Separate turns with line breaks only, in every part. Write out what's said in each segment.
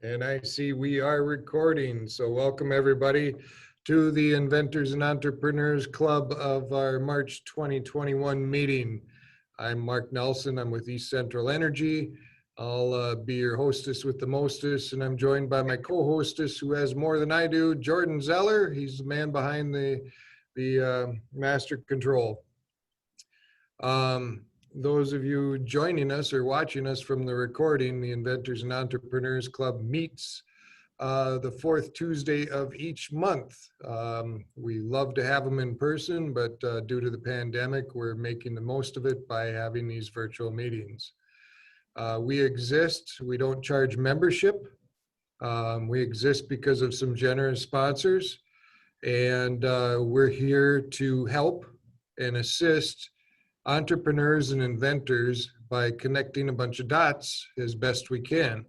And I see we are recording. So welcome everybody to the Inventors and Entrepreneurs Club of our March 2021 meeting. I'm Mark Nelson. I'm with East Central Energy. I'll be your hostess with the mostest, and I'm joined by my co-hostess who has more than I do, Jordan Zeller. He's the man behind the master control. Those of you joining us or watching us from the recording, the Inventors and Entrepreneurs Club meets the fourth Tuesday of each month. We love to have them in person, but due to the pandemic, we're making the most of it by having these virtual meetings. We exist, we don't charge membership. We exist because of some generous sponsors, and we're here to help and assist entrepreneurs and inventors by connecting a bunch of dots as best we can.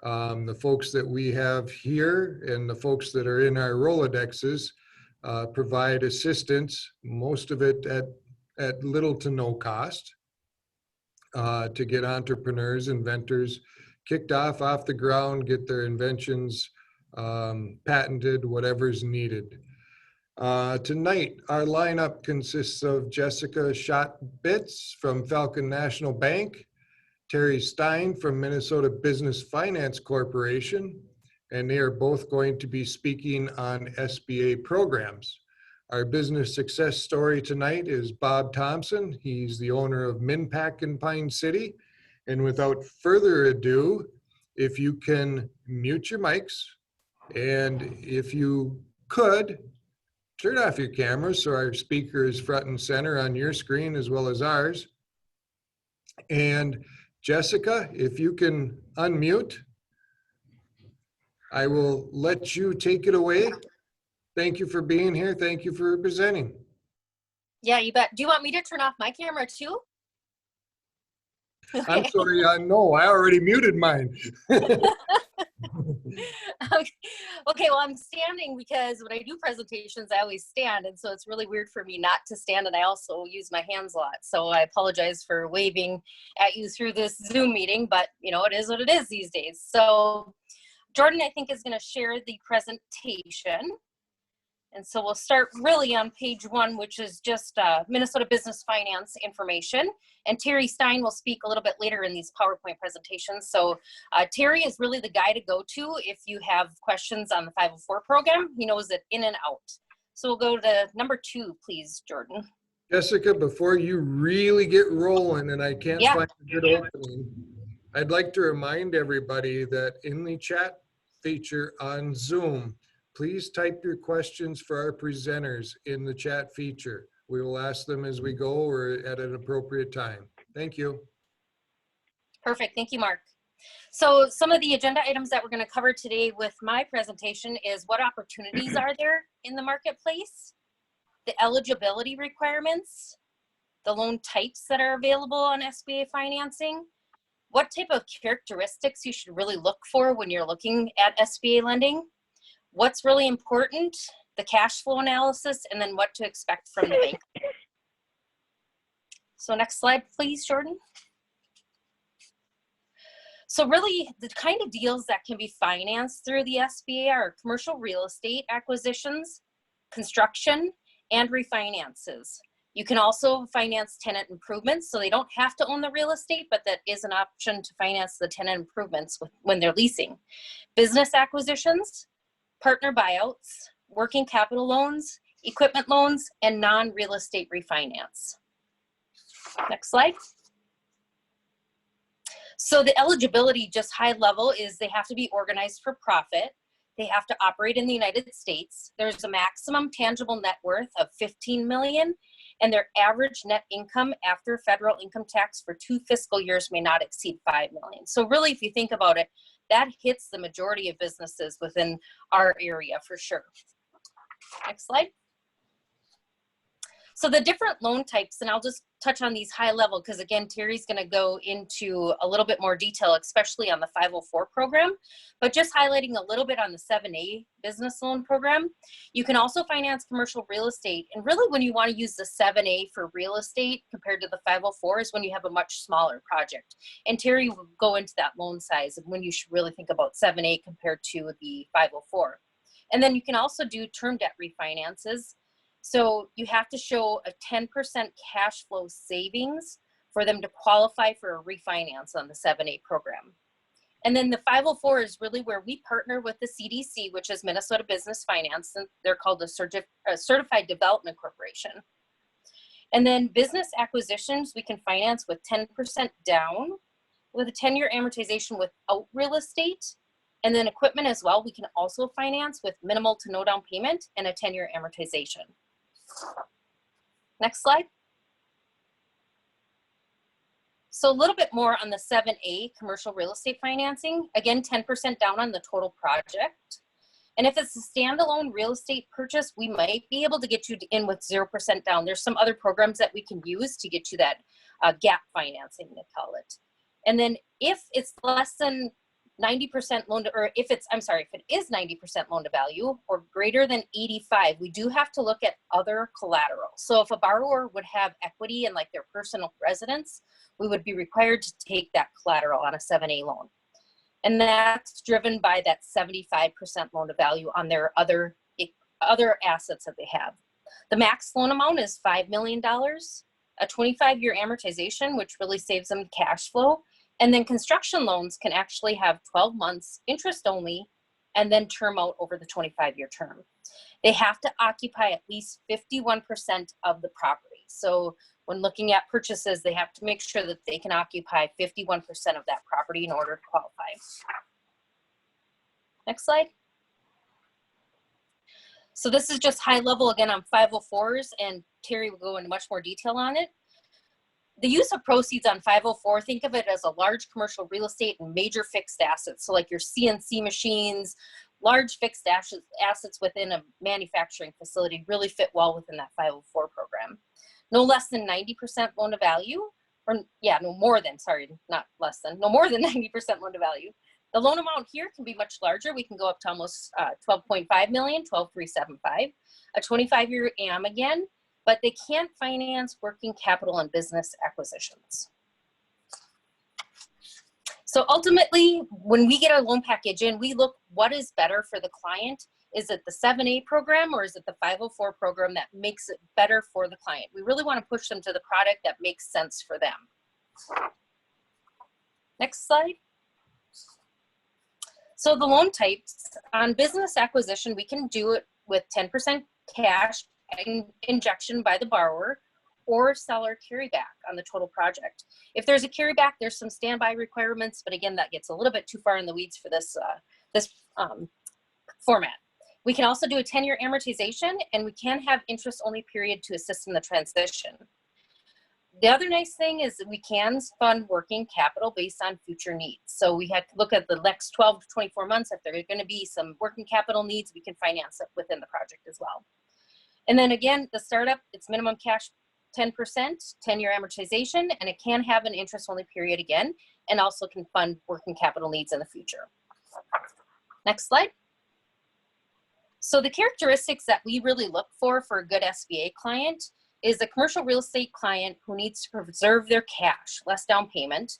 The folks that we have here and the folks that are in our Rolodexes provide assistance, most of it at little to no cost, to get entrepreneurs, inventors kicked off the ground, get their inventions patented, whatever's needed. Tonight, our lineup consists of Jessica Schott Bitz from Falcon National Bank, Terry Stein from Minnesota Business Finance Corporation, and they are both going to be speaking on SBA programs. Our business success story tonight is Bob Thompson. He's the owner of MinPack in Pine City. And without further ado, if you can mute your mics, and if you could, turn off your camera so our speaker is front and center on your screen as well as ours. And Jessica, if you can unmute, I will let you take it away. Thank you for being here. Thank you for presenting.
Yeah, you bet. Do you want me to turn off my camera too?
Okay. I'm sorry, no, I already muted mine.
Okay, well, I'm standing because when I do presentations, I always stand. And so it's really weird for me not to stand. And I also use my hands a lot. So I apologize for waving at you through this Zoom meeting, but you know, it is what it is these days. So Jordan, I think, is going to share the presentation. And so we'll start really on page 1, which is just Minnesota business finance information. And Terry Stein will speak a little bit later in these PowerPoint presentations. So Terry is really the guy to go to if you have questions on the 504 program. He knows it in and out. So we'll go to number 2, please, Jordan.
Jessica, before you really get rolling, and I can't find a good opening, I'd like to remind everybody that in the chat feature on Zoom, please type your questions for our presenters in the chat feature. We will ask them as we go or at an appropriate time. Thank you.
Perfect. Thank you, Mark. So some of the agenda items that we're going to cover today with my presentation is what opportunities are there in the marketplace, the eligibility requirements, the loan types that are available on SBA financing, what type of characteristics you should really look for when you're looking at SBA lending, what's really important, the cash flow analysis, and then what to expect from the bank. So next slide, please, Jordan. So really, the kind of deals that can be financed through the SBA are commercial real estate acquisitions, construction, and refinances. You can also finance tenant improvements, so they don't have to own the real estate, but that is an option to finance the tenant improvements when they're leasing. Business acquisitions, partner buyouts, working capital loans, equipment loans, and non-real estate refinance. Next slide. So the eligibility, just high level, is they have to be organized for profit. They have to operate in the United States. There's a maximum tangible net worth of $15 million, and their average net income after federal income tax for 2 fiscal years may not exceed $5 million. So really, if you think about it, that hits the majority of businesses within our area for sure. Next slide. So the different loan types, and I'll just touch on these high level because again, Terry's going to go into a little bit more detail, especially on the 504 program, but just highlighting a little bit on the 7A business loan program. You can also finance commercial real estate. And really when you want to use the 7A for real estate compared to the 504 is when you have a much smaller project. And Terry will go into that loan size and when you should really think about 7A compared to the 504. And then you can also do term debt refinances. So you have to show a 10% cash flow savings for them to qualify for a refinance on the 7A program. And then the 504 is really where we partner with the CDC, which is Minnesota Business Finance, and they're called a Certified Development Corporation. And then business acquisitions, we can finance with 10% down with a 10-year amortization without real estate. And then equipment as well, we can also finance with minimal to no down payment and a 10-year amortization. Next slide. So a little bit more on the 7A commercial real estate financing. Again, 10% down on the total project. And if it's a standalone real estate purchase, we might be able to get you in with 0% down. There's some other programs that we can use to get you that gap financing, they call it. And then if it's less than 90% loan to, or if it is 90% loan to value or greater than 85, we do have to look at other collateral. So if a borrower would have equity in like their personal residence, we would be required to take that collateral on a 7A loan. And that's driven by that 75% loan to value on their other assets that they have. The max loan amount is $5 million, a 25-year amortization, which really saves them cash flow. And then construction loans can actually have 12 months interest only and then term out over the 25-year term. They have to occupy at least 51% of the property. So when looking at purchases, they have to make sure that they can occupy 51% of that property in order to qualify. Next slide. So this is just high level again on 504s, and Terry will go into much more detail on it. The use of proceeds on 504, think of it as a large commercial real estate and major fixed assets. So like your CNC machines, large fixed assets within a manufacturing facility really fit well within that 504 program. No less than 90% loan to value, or yeah, no more than 90% loan to value. The loan amount here can be much larger. We can go up to almost 12.5 million, 12,375, a 25-year AM again, but they can't finance working capital and business acquisitions. So ultimately, when we get our loan package in, we look what is better for the client. Is it the 7A program or is it the 504 program that makes it better for the client? We really want to push them to the product that makes sense for them. Next slide. So the loan types on business acquisition, we can do it with 10% cash injection by the borrower or seller carryback on the total project. If there's a carryback, there's some standby requirements, but again, that gets a little bit too far in the weeds for this format. We can also do a 10-year amortization, and we can have interest-only period to assist in the transition. The other nice thing is that we can fund working capital based on future needs. So we have to look at the next 12 to 24 months. If there are going to be some working capital needs, we can finance it within the project as well. And then again, the startup, it's minimum cash 10%, 10-year amortization, and it can have an interest-only period again, and also can fund working capital needs in the future. Next slide. So the characteristics that we really look for a good SBA client is a commercial real estate client who needs to preserve their cash, less down payment.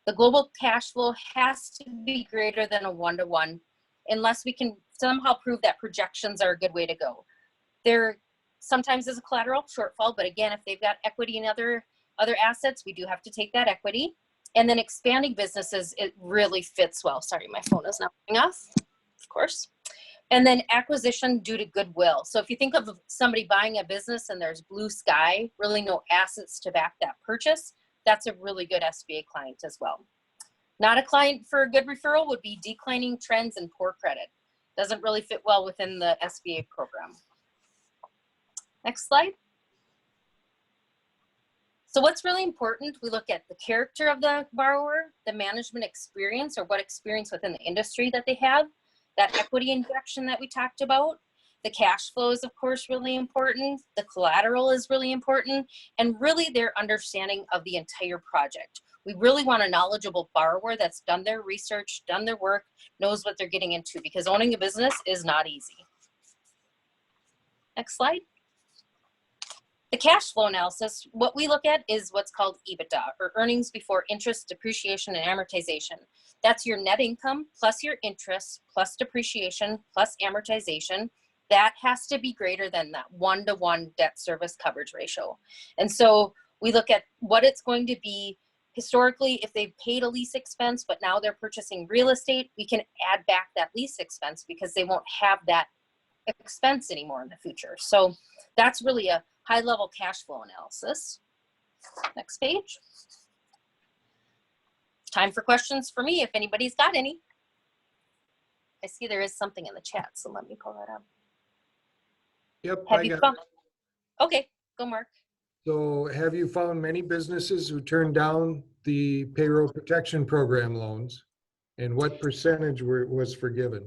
The global cash flow has to be greater than a 1-to-1 unless we can somehow prove that projections are a good way to go. There sometimes is a collateral shortfall, but again, if they've got equity in other assets, we do have to take that equity. And then expanding businesses, it really fits well. Sorry, my phone is not going off, of course. And then acquisition due to goodwill. So if you think of somebody buying a business and there's blue sky, really no assets to back that purchase, that's a really good SBA client as well. Not a client for a good referral would be declining trends and poor credit. Doesn't really fit well within the SBA program. Next slide. So what's really important, we look at the character of the borrower, the management experience or what experience within the industry that they have, that equity injection that we talked about. The cash flow is, of course, really important. The collateral is really important, and really their understanding of the entire project. We really want a knowledgeable borrower that's done their research, done their work, knows what they're getting into, because owning a business is not easy. Next slide. The cash flow analysis, what we look at is what's called EBITDA, or earnings before interest, depreciation, and amortization. That's your net income plus your interest plus depreciation plus amortization. That has to be greater than that 1-to-1 debt service coverage ratio. And so we look at what it's going to be historically. If they've paid a lease expense, but now they're purchasing real estate, we can add back that lease expense because they won't have that expense anymore in the future. So that's really a high-level cash flow analysis. Next page. Time for questions for me if anybody's got any. I see there is something in the chat, so let me pull that up.
Yep,
Have you found? Okay, go Mark.
So have you found many businesses who turned down the payroll protection program loans? And what percentage was forgiven?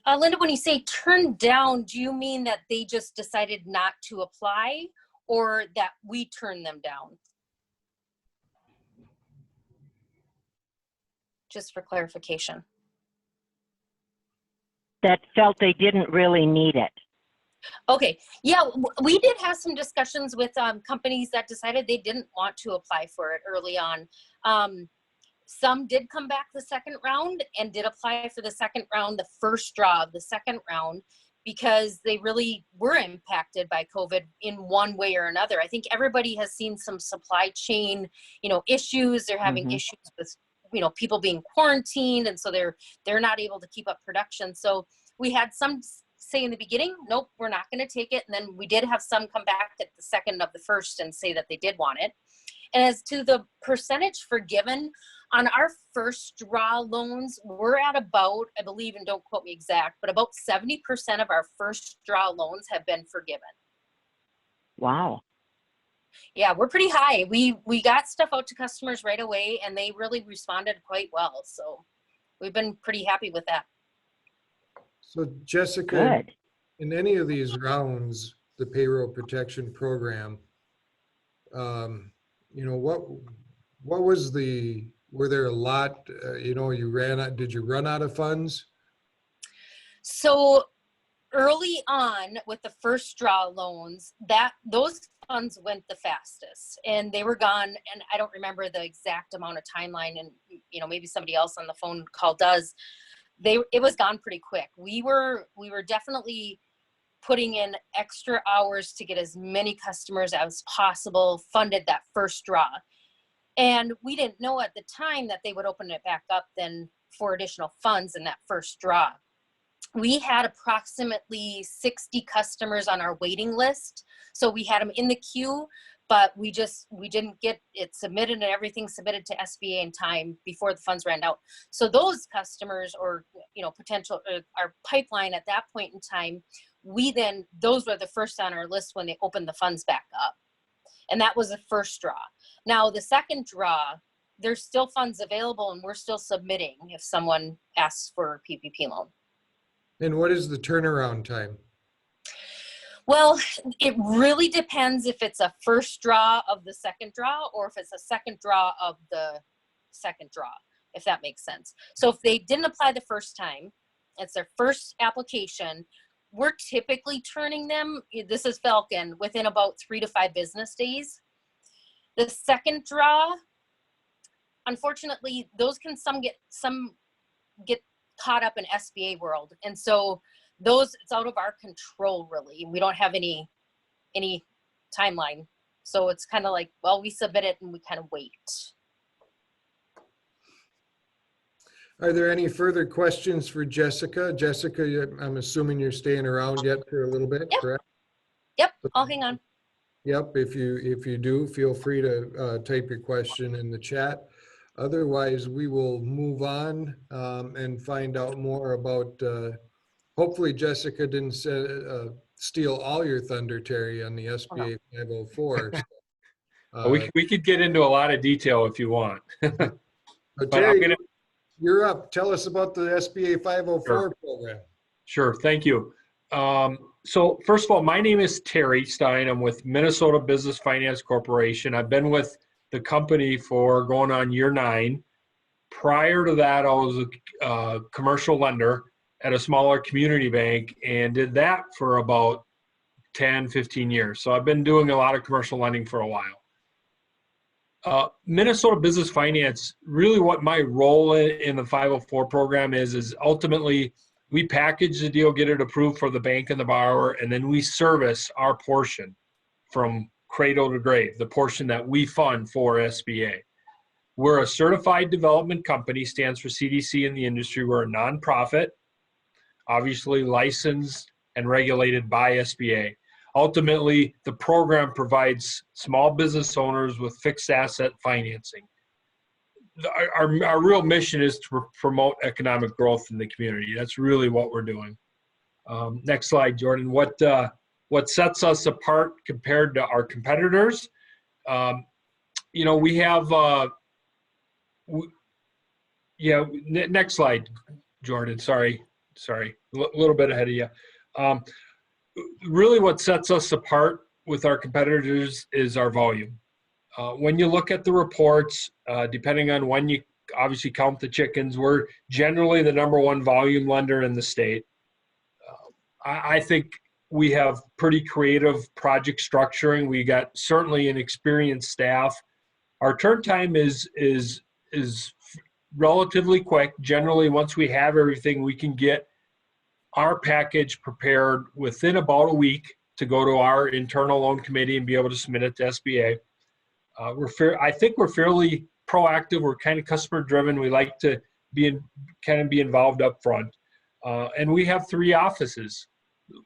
Linda, when you say turn down, do you mean that they just decided not to apply, or that we turned them down? Just for clarification.
That felt they didn't really need it.
Okay, yeah, we did have some discussions with companies that decided they didn't want to apply for it early on. Some did come back the second round and did apply for the second round, the first draw of the second round, because they really were impacted by COVID in one way or another. I think everybody has seen some supply chain, issues. They're having issues with, people being quarantined, and so they're not able to keep up production. So we had some say in the beginning, nope, we're not going to take it. And then we did have some come back at the second of the first and say that they did want it. And as to the percentage forgiven, on our first draw loans, we're at about, I believe, and don't quote me exact, but about 70% of our first draw loans have been forgiven.
Wow.
Yeah, we're pretty high. We got stuff out to customers right away, and they really responded quite well. So we've been pretty happy with that.
So Jessica,
Good.
in any of these rounds, the payroll protection program, what was were there a lot, did you run out of funds?
So early on with the first draw loans, those funds went the fastest, and they were gone. And I don't remember the exact amount of timeline, and maybe somebody else on the phone call does. It was gone pretty quick. We were definitely putting in extra hours to get as many customers as possible funded that first draw. And we didn't know at the time that they would open it back up then for additional funds in that first draw. We had approximately 60 customers on our waiting list. So we had them in the queue, but we didn't get it submitted and everything submitted to SBA in time before the funds ran out. So those customers, or potential, our pipeline at that point in time, those were the first on our list when they opened the funds back up. And that was the first draw. Now the second draw, there's still funds available, and we're still submitting if someone asks for a PPP loan.
And what is the turnaround time?
Well, it really depends if it's a first draw of the second draw, or if it's a second draw of the second draw, if that makes sense. So if they didn't apply the first time, it's their first application, we're typically turning them, this is Falcon, within about 3 to 5 business days. The second draw, unfortunately, those can some get caught up in SBA world. And so it's out of our control, really. We don't have any timeline. So it's kind of like, well, we submit it and we kind of wait.
Are there any further questions for Jessica? Jessica, I'm assuming you're staying around yet for a little bit,
Yep.
correct?
Yep, I'll hang on.
Yep, if you do, feel free to type your question in the chat. Otherwise, we will move on and find out more about, hopefully Jessica didn't steal all your thunder, Terry, on the SBA 504.
We could get into a lot of detail if you want.
Terry, you're up. Tell us about the SBA 504 program.
Sure, thank you. So first of all, my name is Terry Stein. I'm with Minnesota Business Finance Corporation. I've been with the company for going on year 9. Prior to that, I was a commercial lender at a smaller community bank and did that for about 10, 15 years. So I've been doing a lot of commercial lending for a while. Minnesota Business Finance, really what my role in the 504 program is ultimately we package the deal, get it approved for the bank and the borrower, and then we service our portion from cradle to grave, the portion that we fund for SBA. We're a certified development company, stands for CDC in the industry. We're a nonprofit, obviously licensed and regulated by SBA. Ultimately, the program provides small business owners with fixed asset financing. Our real mission is to promote economic growth in the community. That's really what we're doing. Next slide, Jordan. What sets us apart compared to our competitors? We have next slide, Jordan. Sorry, a little bit ahead of you. Really what sets us apart with our competitors is our volume. When you look at the reports, depending on when you obviously count the chickens, we're generally the #1 volume lender in the state. I think we have pretty creative project structuring. We got certainly an experienced staff. Our turn time is relatively quick. Generally, once we have everything, we can get our package prepared within about a week to go to our internal loan committee and be able to submit it to SBA. I think we're fairly proactive. We're kind of customer driven. We like to be involved up front. And we have 3 offices,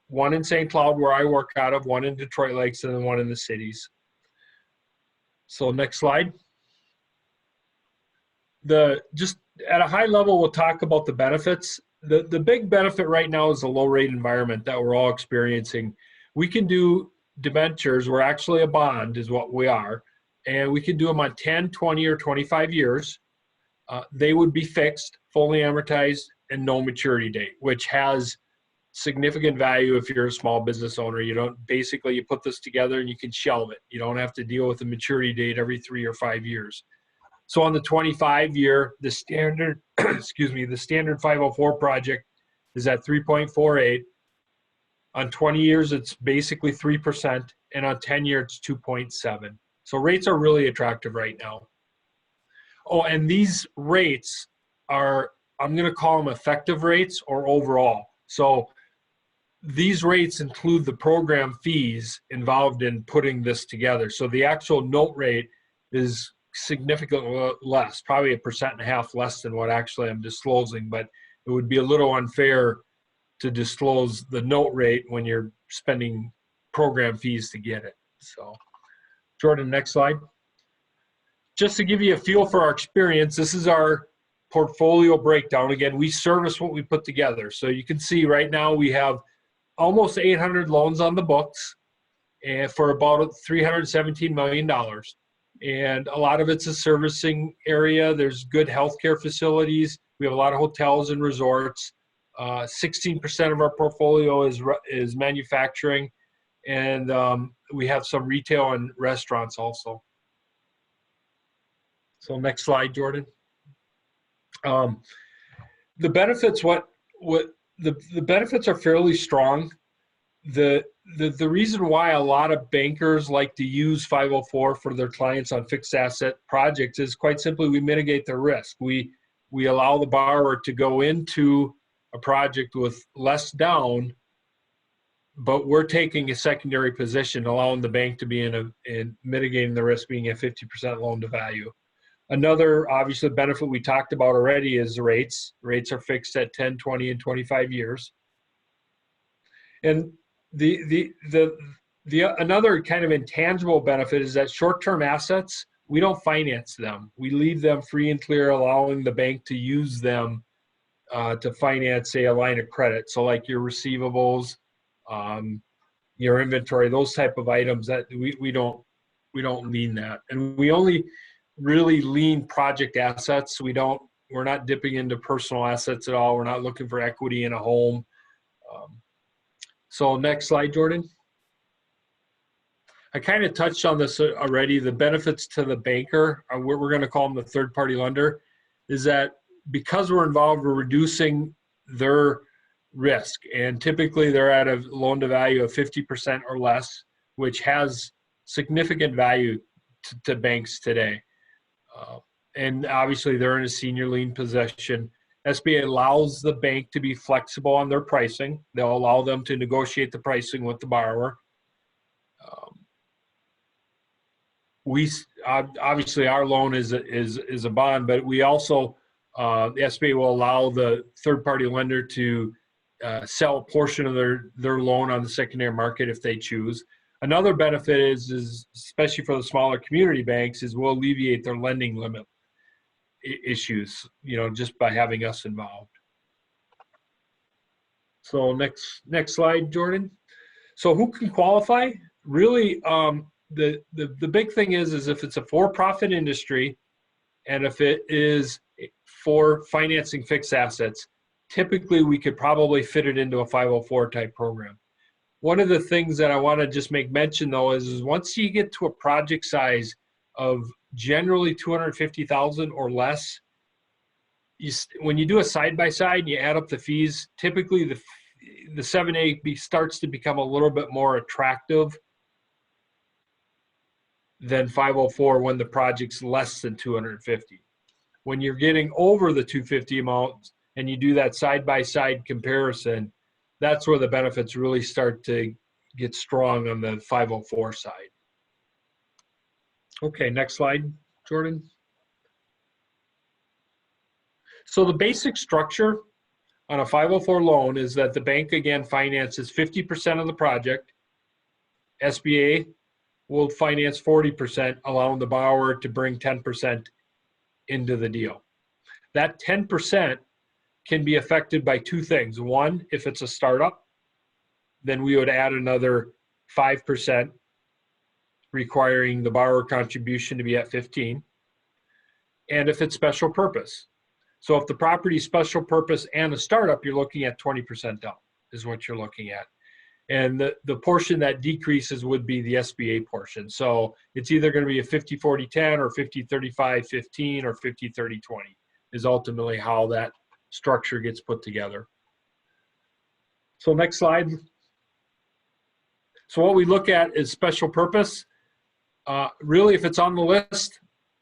one in St. Cloud where I work out of, one in Detroit Lakes, and then one in the cities. So next slide. Just at a high level, we'll talk about the benefits. The big benefit right now is the low rate environment that we're all experiencing. We can do debentures, we're actually a bond is what we are, and we can do them on 10, 20, or 25 years. They would be fixed, fully amortized, and no maturity date, which has significant value if you're a small business owner. You put this together and you can shelve it. You don't have to deal with the maturity date every 3 or 5 years. So on the 25-year, the standard, the standard 504 project is at 3.48. On 20 years, it's basically 3%, and on 10 years, it's 2.7. So rates are really attractive right now. Oh, and these rates are, I'm going to call them effective rates or overall. So these rates include the program fees involved in putting this together. So the actual note rate is significantly less, probably 1.5% less than what actually I'm disclosing, but it would be a little unfair to disclose the note rate when you're spending program fees to get it. So Jordan, next slide. Just to give you a feel for our experience, this is our portfolio breakdown. Again, we service what we put together. So you can see right now we have almost 800 loans on the books and for about $317 million. And a lot of it's a servicing area. There's good healthcare facilities. We have a lot of hotels and resorts. 16% of our portfolio is manufacturing, and we have some retail and restaurants also. So next slide, Jordan. The benefits, the benefits are fairly strong. The reason why a lot of bankers like to use 504 for their clients on fixed asset projects is quite simply we mitigate the risk. We allow the borrower to go into a project with less down, but we're taking a secondary position, allowing the bank to be in mitigating the risk, being at 50% loan to value. Another obviously benefit we talked about already is the rates. Rates are fixed at 10, 20, and 25 years. And another kind of intangible benefit is that short-term assets, we don't finance them. We leave them free and clear, allowing the bank to use them to finance, say, a line of credit. So like your receivables, your inventory, those type of items that we don't lean that. And we only really lean project assets. We're not dipping into personal assets at all. We're not looking for equity in a home. So next slide, Jordan. I kind of touched on this already. The benefits to the banker, we're going to call them the third-party lender, is that because we're involved, we're reducing their risk. And typically they're at a loan to value of 50% or less, which has significant value to banks today. And obviously they're in a senior lien position. SBA allows the bank to be flexible on their pricing. They'll allow them to negotiate the pricing with the borrower. We obviously our loan is a bond, but we also the SBA will allow the third-party lender to sell a portion of their loan on the secondary market if they choose. Another benefit is especially for the smaller community banks, is we'll alleviate their lending limit issues, just by having us involved. So next slide, Jordan. So who can qualify? Really, the big thing is if it's a for-profit industry and if it is for financing fixed assets, typically we could probably fit it into a 504 type program. One of the things that I want to just make mention though is once you get to a project size of generally 250,000 or less, when you do a side-by-side and you add up the fees, typically the 7A starts to become a little bit more attractive than 504 when the project's less than 250. When you're getting over the 250 amount and you do that side-by-side comparison, that's where the benefits really start to get strong on the 504 side. Okay, next slide, Jordan. So the basic structure on a 504 loan is that the bank, again, finances 50% of the project. SBA will finance 40%, allowing the borrower to bring 10% into the deal. That 10% can be affected by two things. One, if it's a startup, then we would add another 5%, requiring the borrower contribution to be at 15. And if it's special purpose. So if the property is special purpose and a startup, you're looking at 20% down is what you're looking at. And the portion that decreases would be the SBA portion. So it's either going to be a 50-40-10 or 50-35-15 or 50-30-20 is ultimately how that structure gets put together. So next slide. So what we look at is special purpose. Really, if it's on the list,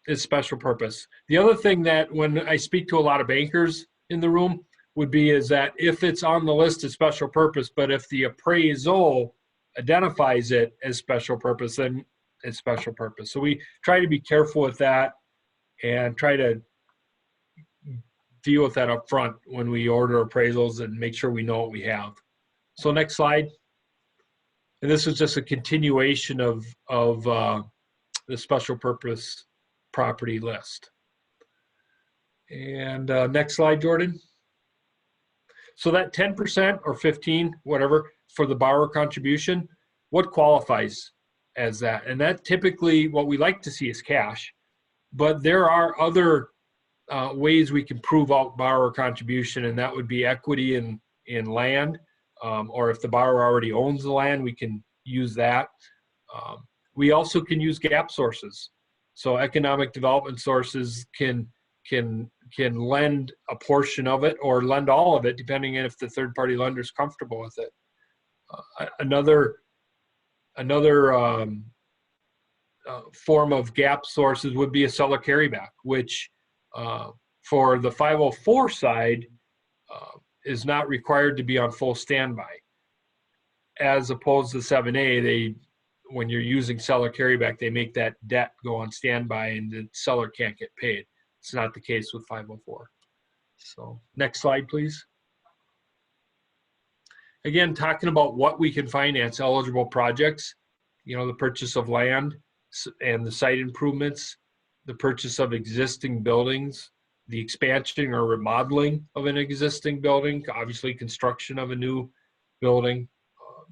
it's special purpose. The other thing that when I speak to a lot of bankers in the room would be is that if it's on the list as special purpose, but if the appraisal identifies it as special purpose, then it's special purpose. So we try to be careful with that and try to deal with that up front when we order appraisals and make sure we know what we have. So next slide. And this is just a continuation of the special purpose property list. And next slide, Jordan. So that 10% or 15, whatever, for the borrower contribution, what qualifies as that? And that typically, what we like to see is cash, but there are other ways we can prove out borrower contribution, and that would be equity in land, or if the borrower already owns the land, we can use that. We also can use gap sources. So economic development sources can lend a portion of it or lend all of it, depending on if the third-party lender is comfortable with it. Another form of gap sources would be a seller carryback, which for the 504 side is not required to be on full standby. As opposed to 7A, when you're using seller carryback, they make that debt go on standby and the seller can't get paid. It's not the case with 504. So next slide, please. Again, talking about what we can finance, eligible projects, the purchase of land and the site improvements, the purchase of existing buildings, the expansion or remodeling of an existing building, obviously construction of a new building,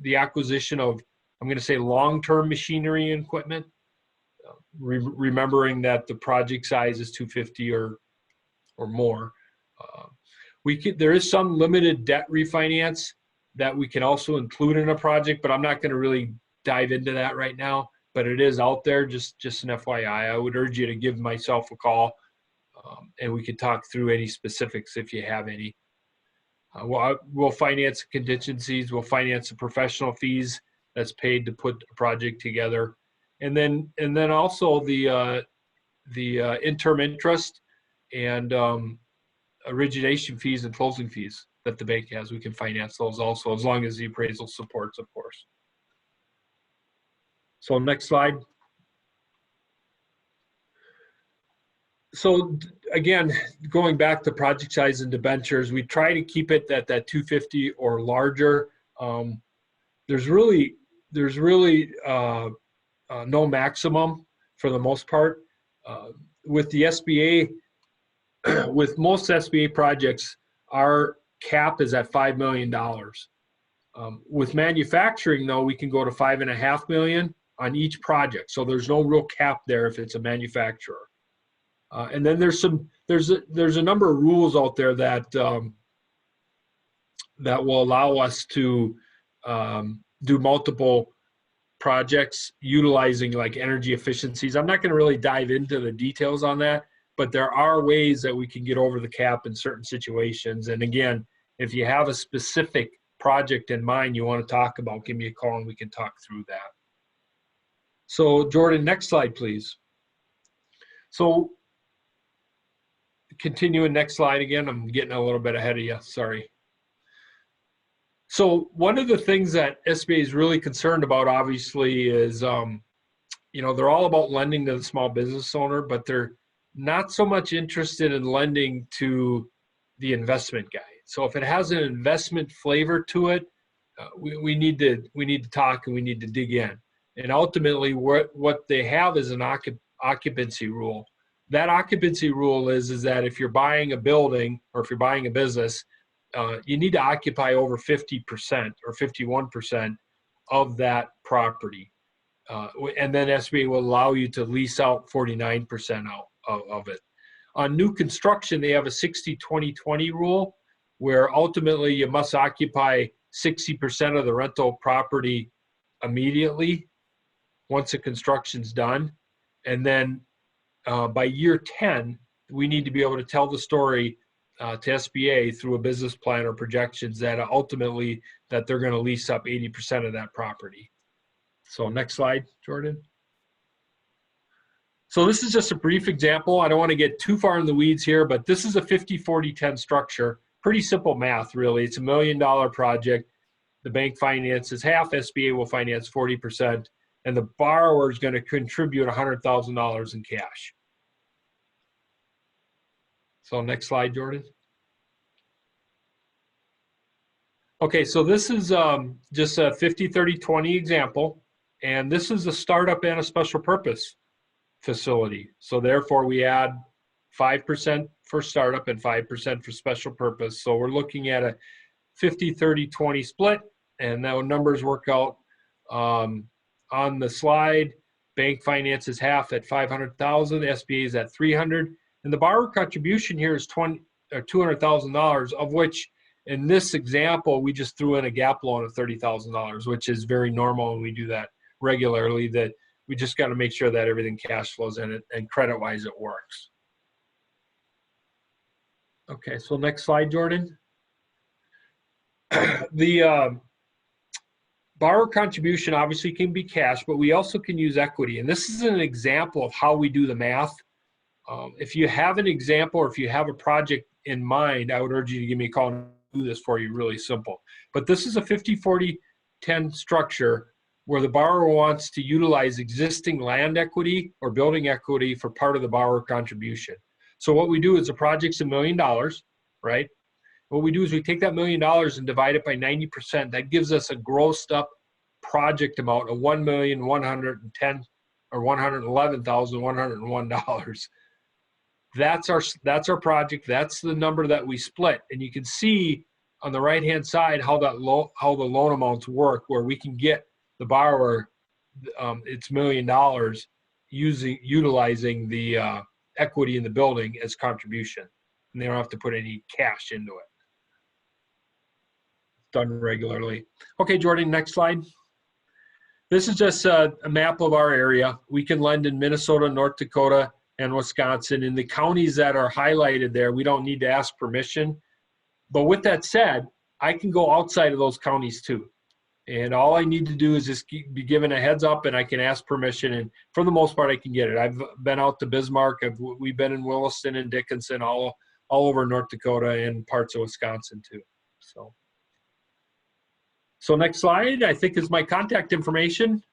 the acquisition of, I'm going to say, long-term machinery and equipment, remembering that the project size is 250 or more. There is some limited debt refinance that we can also include in a project, but I'm not going to really dive into that right now. But it is out there, just an FYI. I would urge you to give myself a call, and we can talk through any specifics if you have any. We'll finance contingencies. We'll finance the professional fees that's paid to put a project together, and then also the interim interest and origination fees and closing fees that the bank has. We can finance those also, as long as the appraisal supports, of course. So next slide. So again, going back to project size and debentures, we try to keep it at that 250 or larger. There's really no maximum for the most part. With the SBA, with most SBA projects, our cap is at $5 million. With manufacturing, though, we can go to $5.5 million on each project. So there's no real cap there if it's a manufacturer. And then there's a number of rules out there that that will allow us to do multiple projects utilizing like energy efficiencies. I'm not going to really dive into the details on that, but there are ways that we can get over the cap in certain situations. And again, if you have a specific project in mind you want to talk about, give me a call and we can talk through that. So Jordan, next slide, please. So continuing, next slide again. I'm getting a little bit ahead of you, sorry. So one of the things that SBA is really concerned about, obviously, is, they're all about lending to the small business owner, but they're not so much interested in lending to the investment guy. So if it has an investment flavor to it, we need to talk and we need to dig in. And ultimately, what they have is an occupancy rule. That occupancy rule is that if you're buying a building or if you're buying a business, you need to occupy over 50% or 51% of that property. And then SBA will allow you to lease out 49% out of it. On new construction, they have a 60-20-20 rule where ultimately you must occupy 60% of the rental property immediately once the construction's done. And then by year 10, we need to be able to tell the story to SBA through a business plan or projections that ultimately that they're going to lease up 80% of that property. So next slide, Jordan. So this is just a brief example. I don't want to get too far in the weeds here, but this is a 50-40-10 structure. Pretty simple math, really. It's $1 million project. The bank finances half, SBA will finance 40%, and the borrower is going to contribute $100,000 in cash. So next slide, Jordan. Okay, so this is just a 50-30-20 example, and this is a startup and a special purpose facility. So therefore, we add 5% for startup and 5% for special purpose. So we're looking at a 50-30-20 split, and those numbers work out on the slide. Bank finances half at $500,000, SBA is at $300,000, and the borrower contribution here is $200,000, of which in this example we just threw in a gap loan of $30,000, which is very normal, and we do that regularly. That we just got to make sure that everything cash flows in it and credit-wise it works. Okay, so next slide, Jordan. The borrower contribution obviously can be cash, but we also can use equity. And this is an example of how we do the math. If you have an example or if you have a project in mind, I would urge you to give me a call and do this for you. Really simple. But this is a 50-40-10 structure where the borrower wants to utilize existing land equity or building equity for part of the borrower contribution. So what we do is the project's $1 million, right? What we do is we take that $1 million and divide it by 90%. That gives us a grossed up project amount of $1,111,101. That's our project. That's the number that we split. And you can see on the right-hand side how the loan amounts work, where we can get the borrower it's $1 million utilizing the equity in the building as contribution, and they don't have to put any cash into it. done regularly. Okay, Jordan, next slide. This is just a map of our area. We can lend in Minnesota, North Dakota, and Wisconsin. In the counties that are highlighted there, we don't need to ask permission. But with that said, I can go outside of those counties too. And all I need to do is just be given a heads up, and I can ask permission. And for the most part, I can get it. I've been out to Bismarck. We've been in Williston and Dickinson, all over North Dakota and parts of Wisconsin too. So next slide, I think, is my contact information.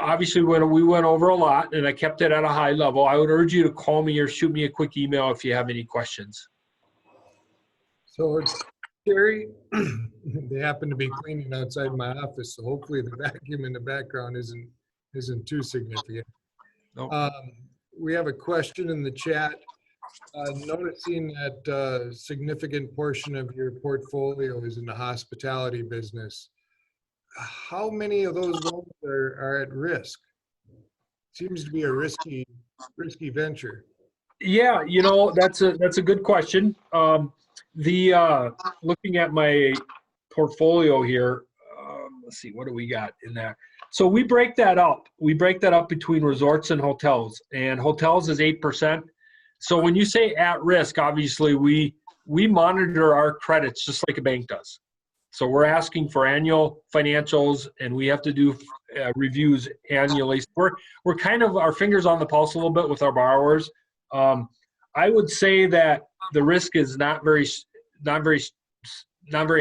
Obviously, when we went over a lot, and I kept it at a high level, I would urge you to call me or shoot me a quick email if you have any questions.
So it's Terry. They happen to be cleaning outside my office, so hopefully the vacuum in the background isn't too significant.
Nope.
We have a question in the chat. Noticing that a significant portion of your portfolio is in the hospitality business, how many of those loans are at risk? Seems to be a risky venture.
Yeah, that's a good question. Looking at my portfolio here, let's see, what do we got in there? So we break that up. We break that up between resorts and hotels, and hotels is 8%. So when you say at risk, obviously we monitor our credits just like a bank does. So we're asking for annual financials, and we have to do reviews annually. So we're kind of our fingers on the pulse a little bit with our borrowers. I would say that the risk is not very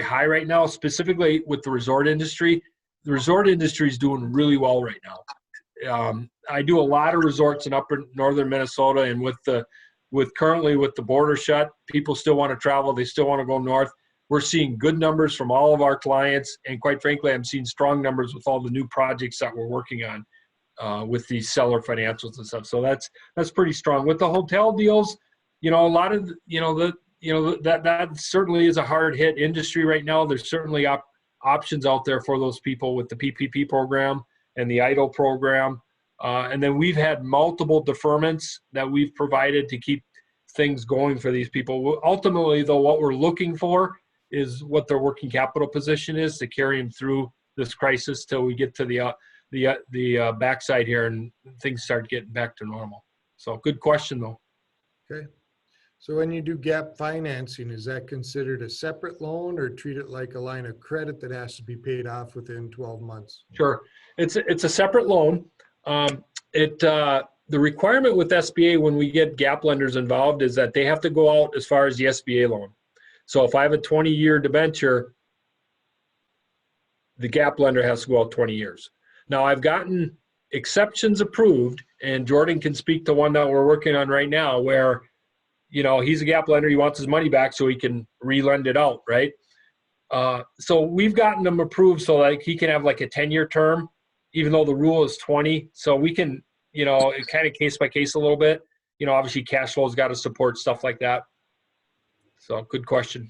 high right now, specifically with the resort industry. The resort industry is doing really well right now. I do a lot of resorts in upper northern Minnesota, and currently with the border shut, people still want to travel. They still want to go north. We're seeing good numbers from all of our clients, and quite frankly, I'm seeing strong numbers with all the new projects that we're working on with these seller financials and stuff. So that's pretty strong. With the hotel deals, a lot of that certainly is a hard hit industry right now. There's certainly options out there for those people with the PPP program and the EIDL program. And then we've had multiple deferments that we've provided to keep things going for these people. Ultimately, though, what we're looking for is what their working capital position is to carry them through this crisis till we get to the backside here and things start getting back to normal. So good question, though.
Okay. So when you do gap financing, is that considered a separate loan or treat it like a line of credit that has to be paid off within 12 months?
Sure. It's a separate loan. The requirement with SBA when we get gap lenders involved is that they have to go out as far as the SBA loan. So if I have a 20-year debenture, the gap lender has to go out 20 years. Now I've gotten exceptions approved, and Jordan can speak to one that we're working on right now where, he's a gap lender. He wants his money back so he can re-lend it out, right? So we've gotten them approved so like he can have like a 10-year term, even though the rule is 20. So we can, it kind of case by case a little bit. Obviously cash flow's got to support stuff like that. So good question.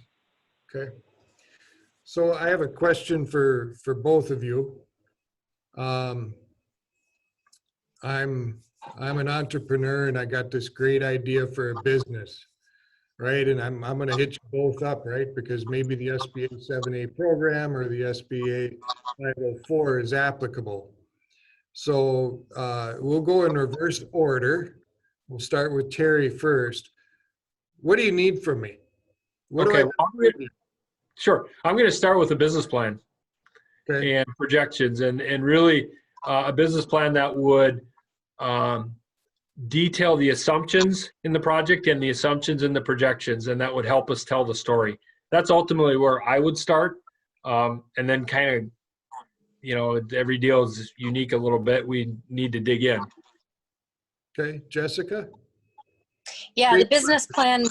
Okay. So I have a question for both of you. I'm an entrepreneur, and I got this great idea for a business, right? And I'm going to hit you both up, right? Because maybe the SBA 7A program or the SBA 504 is applicable. So we'll go in reverse order. We'll start with Terry first. What do you need from me?
Sure. I'm going to start with a business plan and projections, and really a business plan that would detail the assumptions in the project and the assumptions in the projections, and that would help us tell the story. That's ultimately where I would start. And then kind of, every deal is unique a little bit. We need to dig in.
Okay. Jessica?
Yeah, the business plan.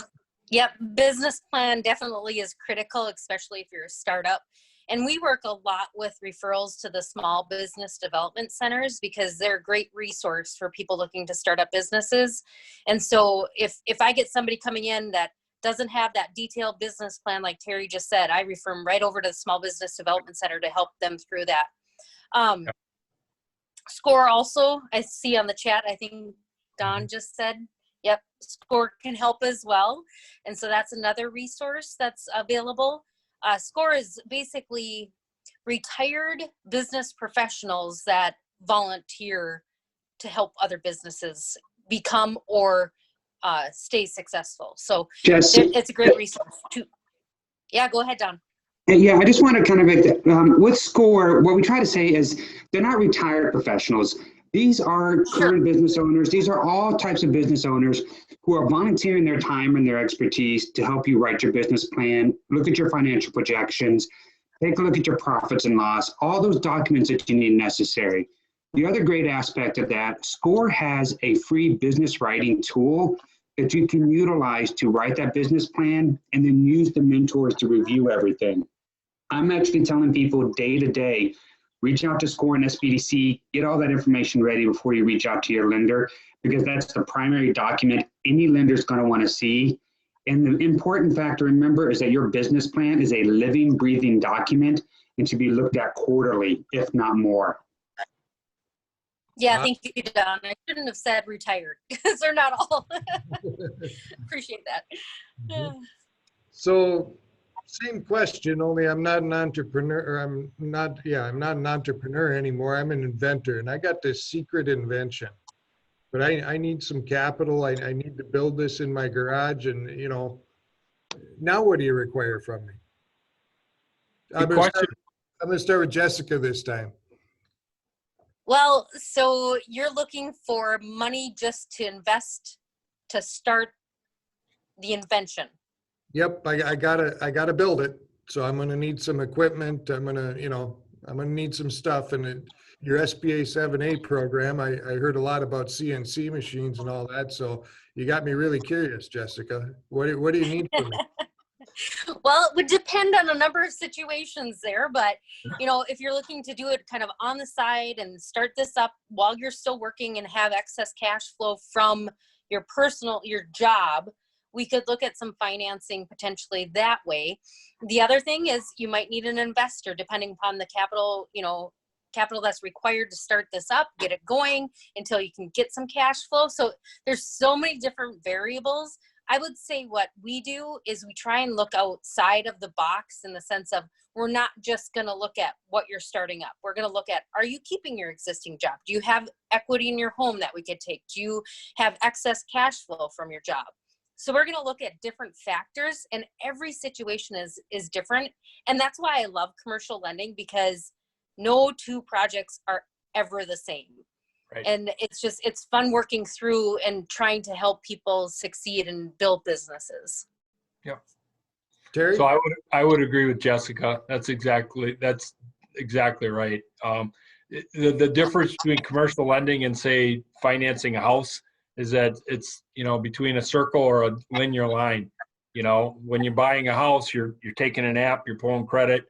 Yep, business plan definitely is critical, especially if you're a startup. And we work a lot with referrals to the small business development centers because they're a great resource for people looking to start up businesses. And so if I get somebody coming in that doesn't have that detailed business plan, like Terry just said, I refer them right over to the small business development center to help them through that. SCORE also, I see on the chat, I think Don just said, yep, SCORE can help as well. And so that's another resource that's available. SCORE is basically retired business professionals that volunteer to help other businesses become or stay successful. So it's a great resource. Yeah, go ahead, Don.
Yeah, I just want to kind of, with SCORE, what we try to say is they're not retired professionals. These are current business owners. These are all types of business owners who are volunteering their time and their expertise to help you write your business plan, look at your financial projections, take a look at your profits and loss, all those documents that you need necessary. The other great aspect of that, SCORE has a free business writing tool that you can utilize to write that business plan and then use the mentors to review everything. I'm actually telling people day to day, reach out to SCORE and SBDC, get all that information ready before you reach out to your lender, because that's the primary document any lender is going to want to see. And the important fact to remember is that your business plan is a living, breathing document and should be looked at quarterly, if not more.
Yeah, thank you, Don. I shouldn't have said retired because they're not all. Appreciate that.
So same question, only I'm not an entrepreneur, or I'm not an entrepreneur anymore. I'm an inventor, and I got this secret invention. But I need some capital. I need to build this in my garage, and now what do you require from me? I'm going to start with Jessica this time.
Well, so you're looking for money just to invest to start the invention.
Yep, I gotta build it. So I'm gonna need some equipment. I'm gonna need some stuff. And your SBA 7A program, I heard a lot about CNC machines and all that. So you got me really curious, Jessica. What do you need from me?
Well, it would depend on a number of situations there, but if you're looking to do it kind of on the side and start this up while you're still working and have excess cash flow from your job, we could look at some financing potentially that way. The other thing is you might need an investor depending upon the capital that's required to start this up, get it going until you can get some cash flow. So there's so many different variables. I would say what we do is we try and look outside of the box in the sense of we're not just going to look at what you're starting up. We're going to look at, are you keeping your existing job? Do you have equity in your home that we could take? Do you have excess cash flow from your job? So we're going to look at different factors, and every situation is different. And that's why I love commercial lending, because no two projects are ever the same. Right. And it's fun working through and trying to help people succeed and build businesses.
Yeah.
Terry?
So I would agree with Jessica. That's exactly right. The difference between commercial lending and, say, financing a house is that it's, between a circle or a linear line. When you're buying a house, you're taking a nap, you're pulling credit,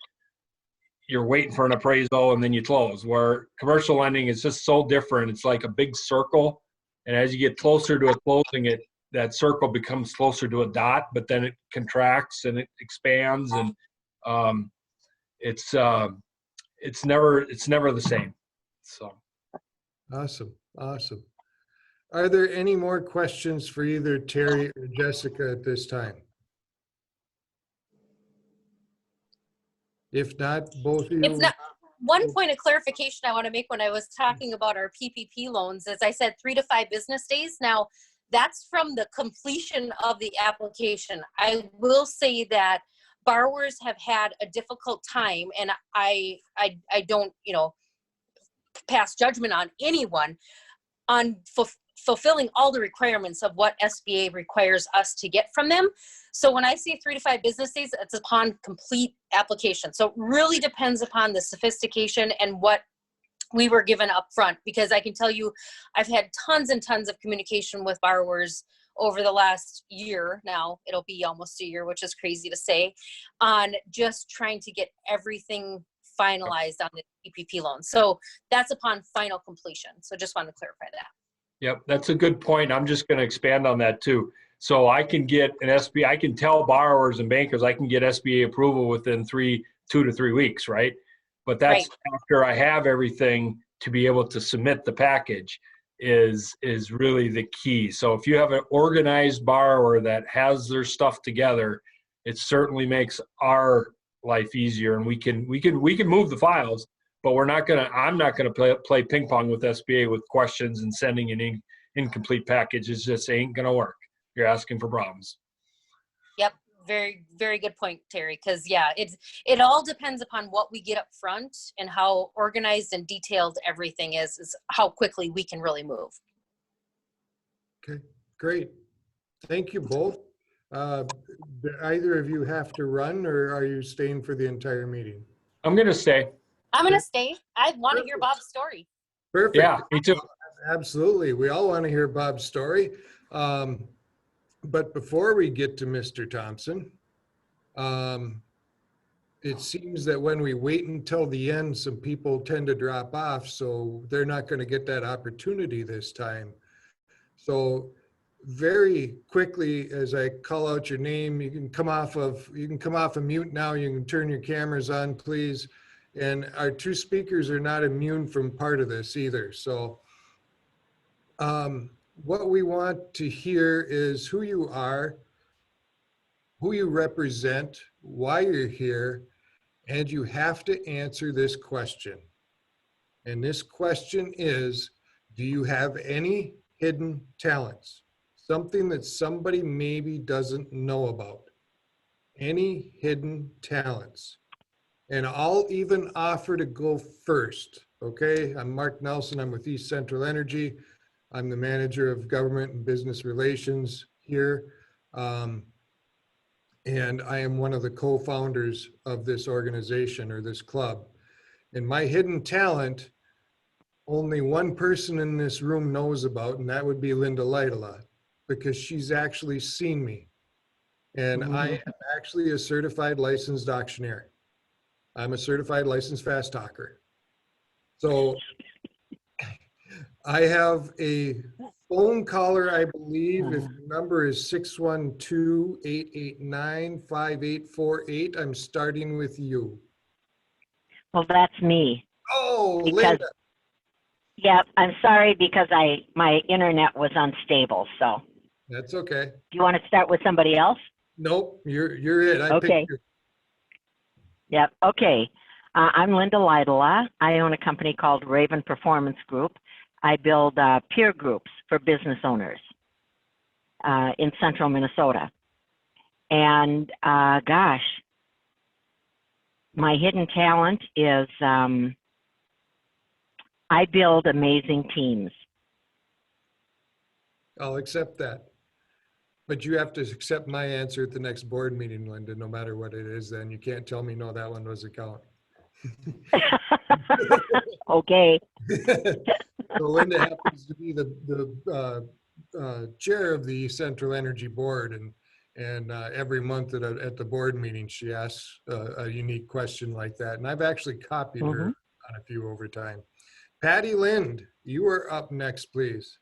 you're waiting for an appraisal, and then you close. Where commercial lending is just so different. It's like a big circle, and as you get closer to a closing, that circle becomes closer to a dot, but then it contracts and it expands, and it's never the same. So
Awesome. Are there any more questions for either Terry or Jessica at this time? If not, both of you.
It's not. One point of clarification I want to make when I was talking about our PPP loans, as I said, 3 to 5 business days. Now, that's from the completion of the application. I will say that borrowers have had a difficult time, and I don't, pass judgment on anyone on fulfilling all the requirements of what SBA requires us to get from them. So when I say 3 to 5 business days, it's upon complete application. So it really depends upon the sophistication and what we were given up front, because I can tell you, I've had tons and tons of communication with borrowers over the last year. Now it'll be almost a year, which is crazy to say, on just trying to get everything finalized on the PPP loan. So that's upon final completion. So just wanted to clarify that.
Yep, that's a good point. I'm just going to expand on that too. So I can get an SBA, I can tell borrowers and bankers I can get SBA approval within 2 to 3 weeks, right? But that's right. After I have everything to be able to submit the package is really the key. So if you have an organized borrower that has their stuff together, it certainly makes our life easier, and we can move the files, but I'm not gonna play ping pong with SBA with questions and sending an incomplete package. It just ain't gonna work. You're asking for problems.
Yep. Very, very good point, Terry. Because yeah, it all depends upon what we get up front and how organized and detailed everything is how quickly we can really move.
Okay, great. Thank you both. Do either of you have to run, or are you staying for the entire meeting?
I'm gonna stay.
I'm gonna stay. I want to hear Bob's story.
Perfect.
Yeah, me too.
Absolutely. We all want to hear Bob's story. But before we get to Mr. Thompson, it seems that when we wait until the end, some people tend to drop off, so they're not going to get that opportunity this time. So very quickly, as I call out your name, you can come off of mute now. You can turn your cameras on, please. And our two speakers are not immune from part of this either. So what we want to hear is who you are, who you represent, why you're here, and you have to answer this question. And this question is, do you have any hidden talents? Something that somebody maybe doesn't know about. Any hidden talents? And I'll even offer to go first, okay? I'm Mark Nelson, I'm with East Central Energy. I'm the manager of government and business relations here. And I am one of the co-founders of this organization or this club. And my hidden talent, only one person in this room knows about, and that would be Linda Lytela, because she's actually seen me. And I am actually a certified licensed auctioneer. I'm a certified licensed fast talker. So I have a phone caller, I believe, if the number is 612-889-5848. I'm starting with you.
Well, that's me.
Oh,
Because,
Linda.
yeah, I'm sorry because my internet was unstable. So
That's okay.
do you want to start with somebody else?
Nope, you're it. I
Okay.
picked you.
Yep. Okay. I'm Linda Lytela. I own a company called Raven Performance Group. I build peer groups for business owners in central Minnesota. And gosh, my hidden talent is I build amazing teams.
I'll accept that. But you have to accept my answer at the next board meeting, Linda, no matter what it is. Then you can't tell me, no, that one doesn't count.
Okay.
So Linda happens to be the chair of the Central Energy Board, and every month at the board meeting, she asks a unique question like that. And I've actually copied her on a few over time. Patty Lind, you are up next, please.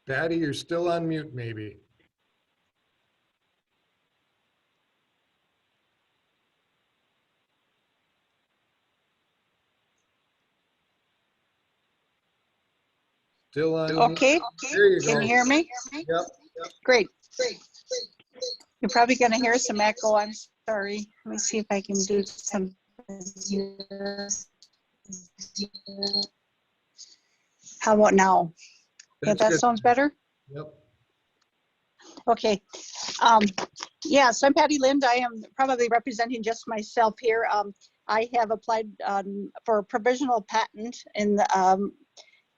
Patty, you're still on mute, maybe. Still on mute.
Okay,
There you go.
can you hear me?
Yep.
Great. You're probably going to hear some echo. I'm sorry. Let me see if I can do some. How about now? Yeah,
That's
that
good.
sounds better?
Yep.
Okay. Yes, I'm Patty Lind. I am probably representing just myself here. I have applied for a provisional patent in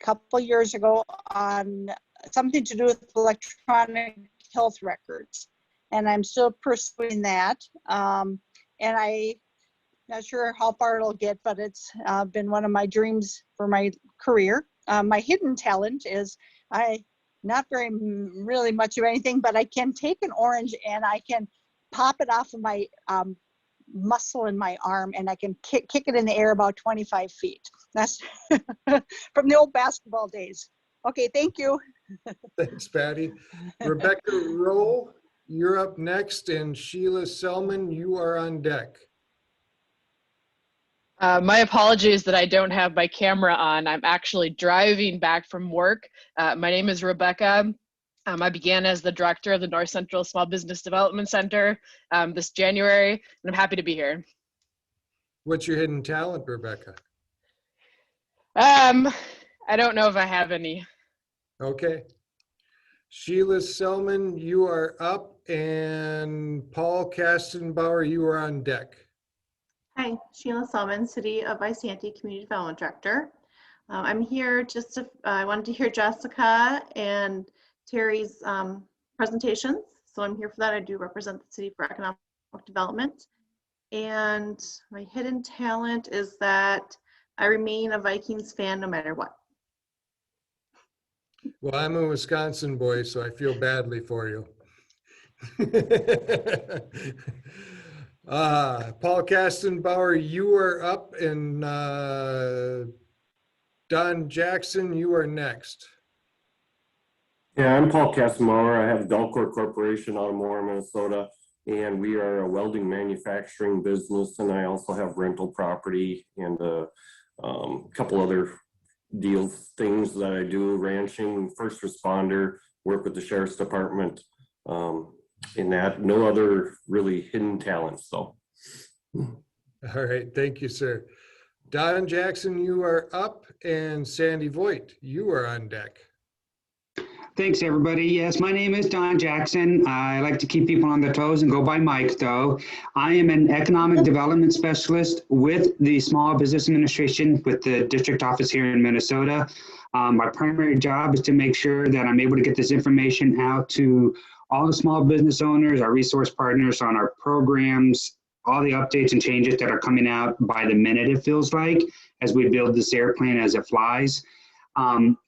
couple years ago on something to do with electronic health records, and I'm still pursuing that. And I'm not sure how far it'll get, but it's been one of my dreams for my career. My hidden talent is not really much of anything, but I can take an orange and I can pop it off of my muscle in my arm, and I can kick it in the air about 25 feet. That's from the old basketball days. Okay, thank you.
Thanks, Patty. Rebecca Rowe, you're up next, and Sheila Selman, you are on deck.
My apologies that I don't have my camera on. I'm actually driving back from work. My name is Rebecca. I began as the director of the North Central Small Business Development Center this January, and I'm happy to be here.
What's your hidden talent, Rebecca?
I don't know if I have any.
Okay. Sheila Selman, you are up, and Paul Kastenbauer, you are on deck.
Hi, Sheila Selman, City of Isanti Community Development Director. I'm here just to, I wanted to hear Jessica and Terry's presentations. So I'm here for that. I do represent the City for Economic Development. And my hidden talent is that I remain a Vikings fan no matter what.
Well, I'm a Wisconsin boy, so I feel badly for you. Paul Kastenbauer, you are up, and Don Jackson, you are next.
Yeah, I'm Paul Kastenbauer. I have Dalcor Corporation out of Moore, Minnesota, and we are a welding manufacturing business, and I also have rental property and a couple other things that I do, ranching, first responder, work with the Sheriff's Department, in that. No other really hidden talents, though.
All right, thank you, sir. Don Jackson, you are up, and Sandy Voigt, you are on deck.
Thanks, everybody. Yes, my name is Don Jackson. I like to keep people on their toes and go by Mike, though. I am an economic development specialist with the Small Business Administration with the district office here in Minnesota. My primary job is to make sure that I'm able to get this information out to all the small business owners, our resource partners on our programs, all the updates and changes that are coming out by the minute, it feels like, as we build this airplane as it flies.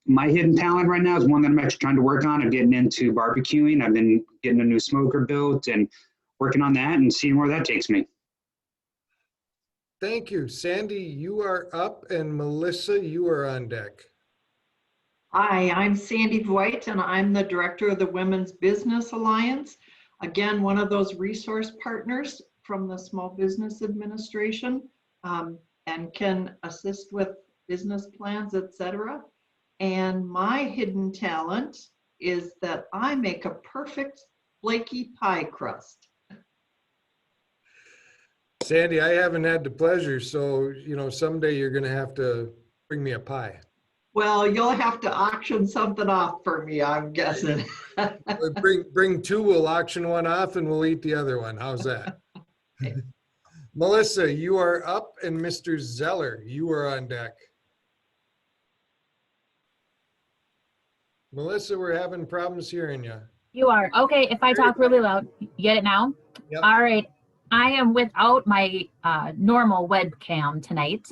My hidden talent right now is one that I'm actually trying to work on. I'm getting into barbecuing. I've been getting a new smoker built and working on that and seeing where that takes me.
Thank you. Sandy, you are up, and Melissa, you are on deck.
Hi, I'm Sandy Voigt, and I'm the director of the Women's Business Alliance. Again, one of those resource partners from the Small Business Administration, and can assist with business plans, etc. And my hidden talent is that I make a perfect flaky pie crust.
Sandy, I haven't had the pleasure, so someday you're going to have to bring me a pie.
Well, you'll have to auction something off for me, I'm guessing.
Bring two, we'll auction one off, and we'll eat the other one. How's that? Melissa, you are up, and Mr. Zeller, you are on deck. Melissa, we're having problems hearing you.
You are. Okay, if I talk really loud, you get it now?
Yep.
All right. I am without my normal webcam tonight,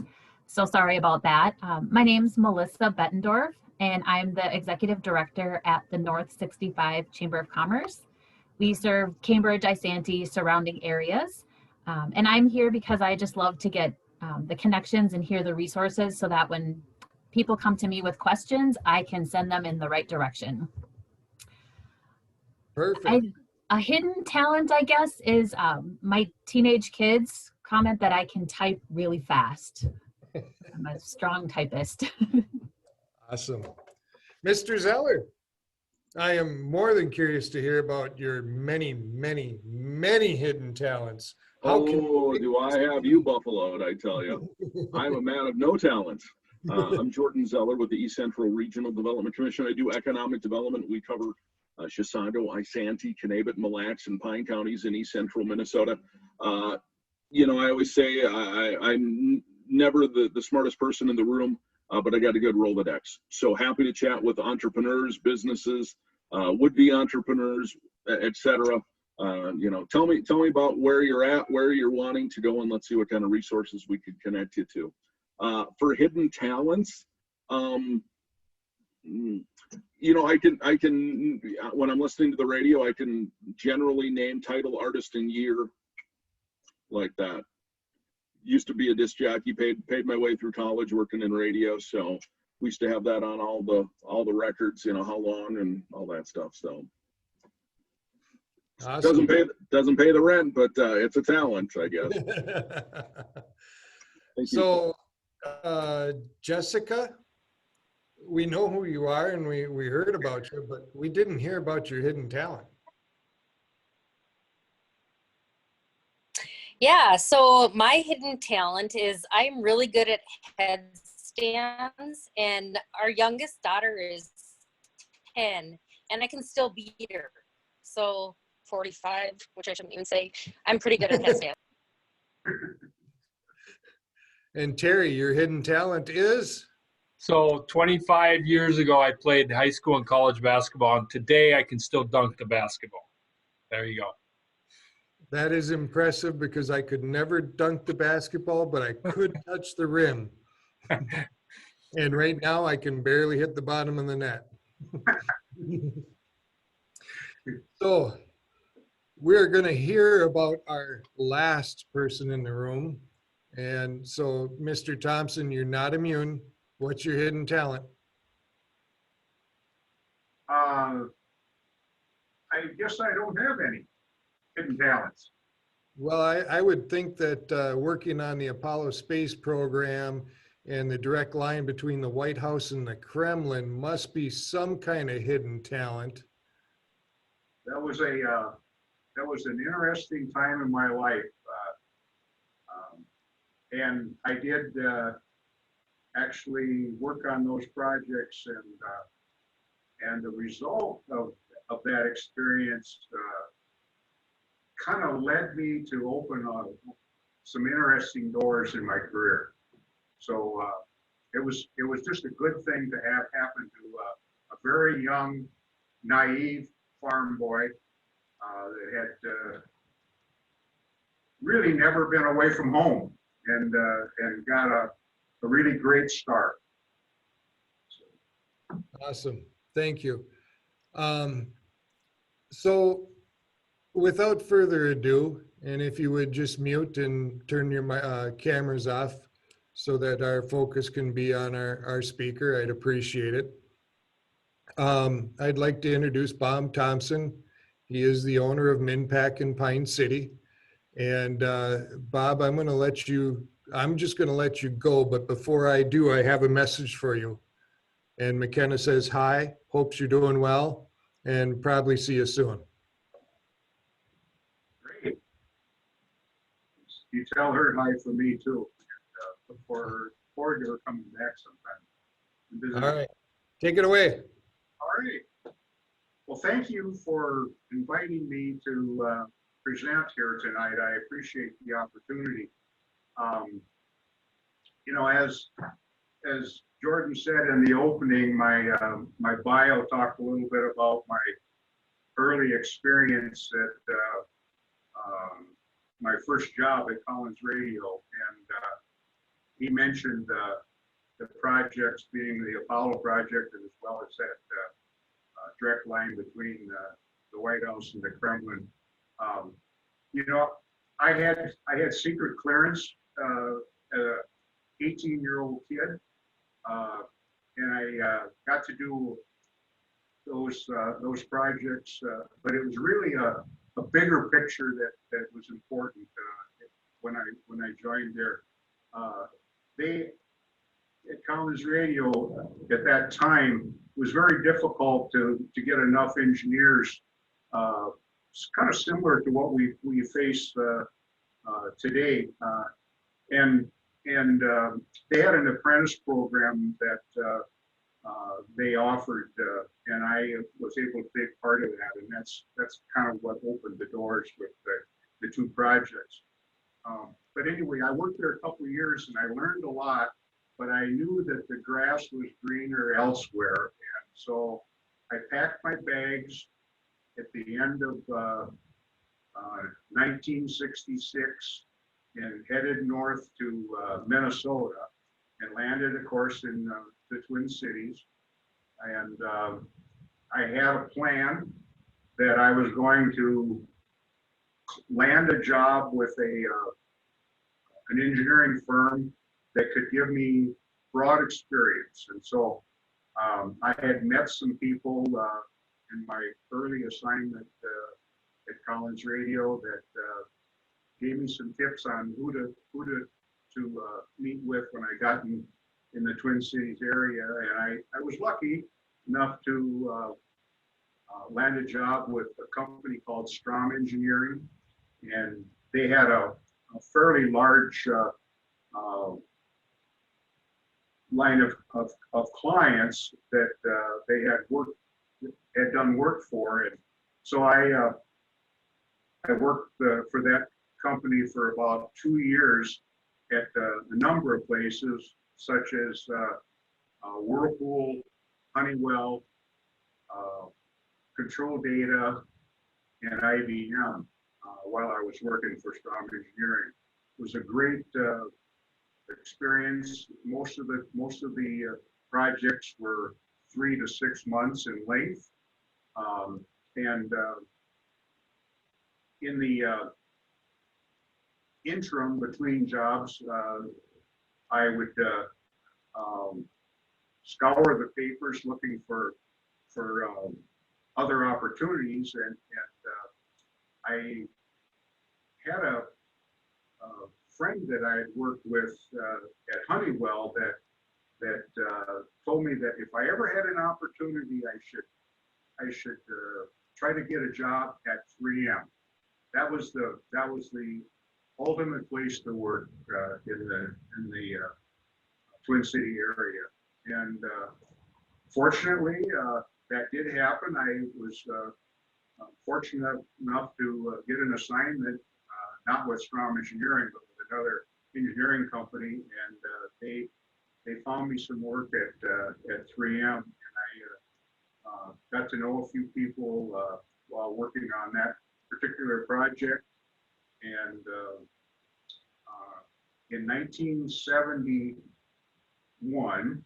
so sorry about that. My name's Melissa Bettendorf, and I'm the executive director at the North 65 Chamber of Commerce. We serve Cambridge, Isanti, surrounding areas. And I'm here because I just love to get the connections and hear the resources so that when people come to me with questions, I can send them in the right direction.
Perfect.
A hidden talent, I guess, is my teenage kids comment that I can type really fast. I'm a strong typist.
Awesome. Mr. Zeller, I am more than curious to hear about your many, many, many hidden talents.
Do I have you buffaloed, I tell you. I'm a man of no talent. I'm Jordan Zeller with the East Central Regional Development Commission. I do economic development. We cover Chisago, Isanti, Kanabat, Mille Lacs, and Pine counties in East Central Minnesota. I always say I'm never the smartest person in the room, but I got a good Rolodex. So happy to chat with entrepreneurs, businesses, would-be entrepreneurs, etc. Tell me about where you're at, where you're wanting to go, and let's see what kind of resources we could connect you to. For hidden talents, I can when I'm listening to the radio, I can generally name title, artist, and year like that. Used to be a disc jockey, paid my way through college working in radio, so we used to have that on all the records, how long and all that stuff. So awesome. doesn't pay the rent, but it's a talent, I guess. Thank you.
So Jessica, we know who you are and we heard about you, but we didn't hear about your hidden talent.
Yeah, so my hidden talent is I'm really good at headstands, and our youngest daughter is 10, and I can still beat her. So 45, which I shouldn't even say, I'm pretty good at headstands.
And Terry, your hidden talent is?
So 25 years ago, I played high school and college basketball, and today I can still dunk the basketball. There you go.
That is impressive because I could never dunk the basketball, but I could touch the rim. And right now I can barely hit the bottom of the net. So we're going to hear about our last person in the room. And so, Mr. Thompson, you're not immune. What's your hidden talent?
I guess I don't have any hidden talents.
Well, I would think that working on the Apollo space program and the direct line between the White House and the Kremlin must be some kind of hidden talent.
That was an interesting time in my life, and I did actually work on those projects, and the result of that experience kind of led me to open some interesting doors in my career. So it was just a good thing to have happen to a very young, naive farm boy that had really never been away from home, and got a really great start.
Awesome. Thank you. So without further ado, and if you would just mute and turn your cameras off so that our focus can be on our speaker, I'd appreciate it. I'd like to introduce Bob Thompson. He is the owner of MinPack in Pine City. And Bob, I'm just going to let you go, but before I do, I have a message for you. And McKenna says hi, hopes you're doing well, and probably see you soon.
Great. You tell her hi for me too. Look forward to her coming back sometime.
All right, take it away.
All right. Well, thank you for inviting me to present here tonight. I appreciate the opportunity. You know, as Jordan said in the opening, my bio talked a little bit about my early experience at my first job at Collins Radio, and he mentioned the projects being the Apollo project, as well as that direct line between the White House and the Kremlin. You know, I had secret clearance as an 18-year-old kid, and I got to do those projects, but it was really a bigger picture that was important when I joined there. They at Collins Radio at that time was very difficult to get enough engineers. It's kind of similar to what we face today, and they had an apprentice program that they offered, and I was able to take part of that, and that's kind of what opened the doors with the two projects. But anyway, I worked there a couple of years and I learned a lot, but I knew that the grass was greener elsewhere, and so I packed my bags at the end of 1966 and headed north to Minnesota, and landed, of course, in the Twin Cities. And I had a plan that I was going to land a job with an engineering firm that could give me broad experience. And so I had met some people in my early assignment at Collins Radio that gave me some tips on who to meet with when I got in the Twin Cities area, and I was lucky enough to land a job with a company called Strom Engineering, and they had a fairly large line of clients that they had done work for, and so I worked for that company for about 2 years at a number of places, such as Whirlpool, Honeywell, Control Data, and IBM while I was working for Strom Engineering. It was a great experience. Most of the projects were 3 to 6 months in length, and in the interim between jobs, I would scour the papers looking for other opportunities, and I had a friend that I had worked with at Honeywell that told me that if I ever had an opportunity, I should try to get a job at 3M. That was the ultimate place to work in the Twin City area, and fortunately that did happen. I was fortunate enough to get an assignment, not with Strom Engineering, but with another engineering company, and they found me some work at 3M, and I got to know a few people while working on that particular project. And in 1971,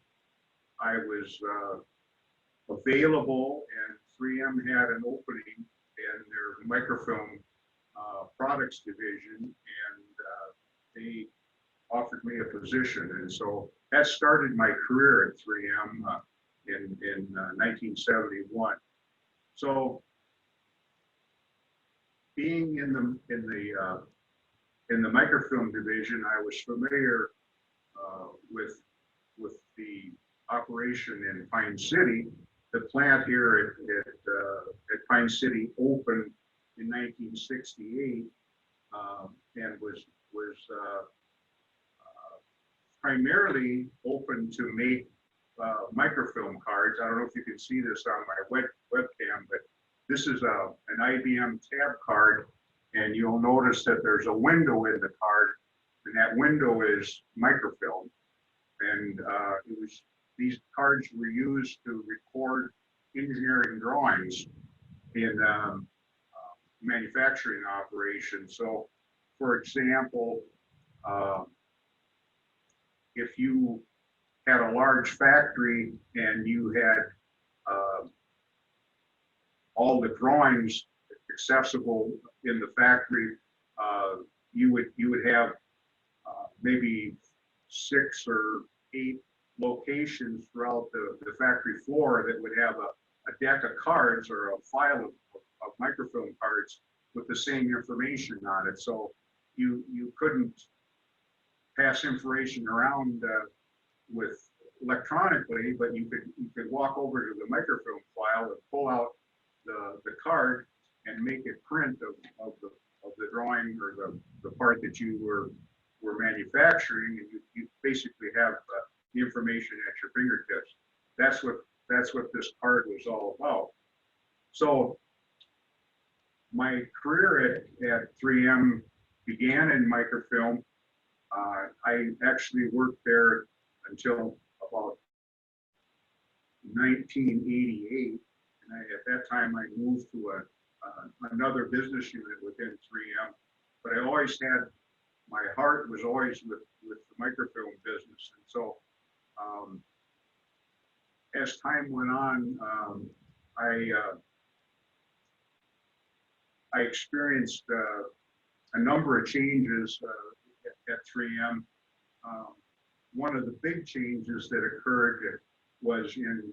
I was available, and 3M had an opening in their microfilm products division, and they offered me a position. And so that started my career at 3M in 1971. So being in the microfilm division, I was familiar with the operation in Pine City. The plant here at Pine City opened in 1968 and was primarily open to make microfilm cards. I don't know if you can see this on my webcam, but this is an IBM tab card, and you'll notice that there's a window in the card, and that window is microfilm. And these cards were used to record engineering drawings in manufacturing operations. So, for example, if you had a large factory and you had all the drawings accessible in the factory, you would have maybe 6 or 8 locations throughout the factory floor that would have a deck of cards or a file of microfilm cards with the same information on it. So you couldn't pass information around with electronically, but you could walk over to the microfilm file and pull out the card and make it print of the drawing or the part that you were manufacturing, and you basically have the information at your fingertips. That's what this card was all about. So my career at 3M began in microfilm. I actually worked there until about 1988, and at that time I moved to another business unit within 3M. But I always had, my heart was always with the microfilm business, and so as time went on, I experienced a number of changes at 3M. One of the big changes that occurred was in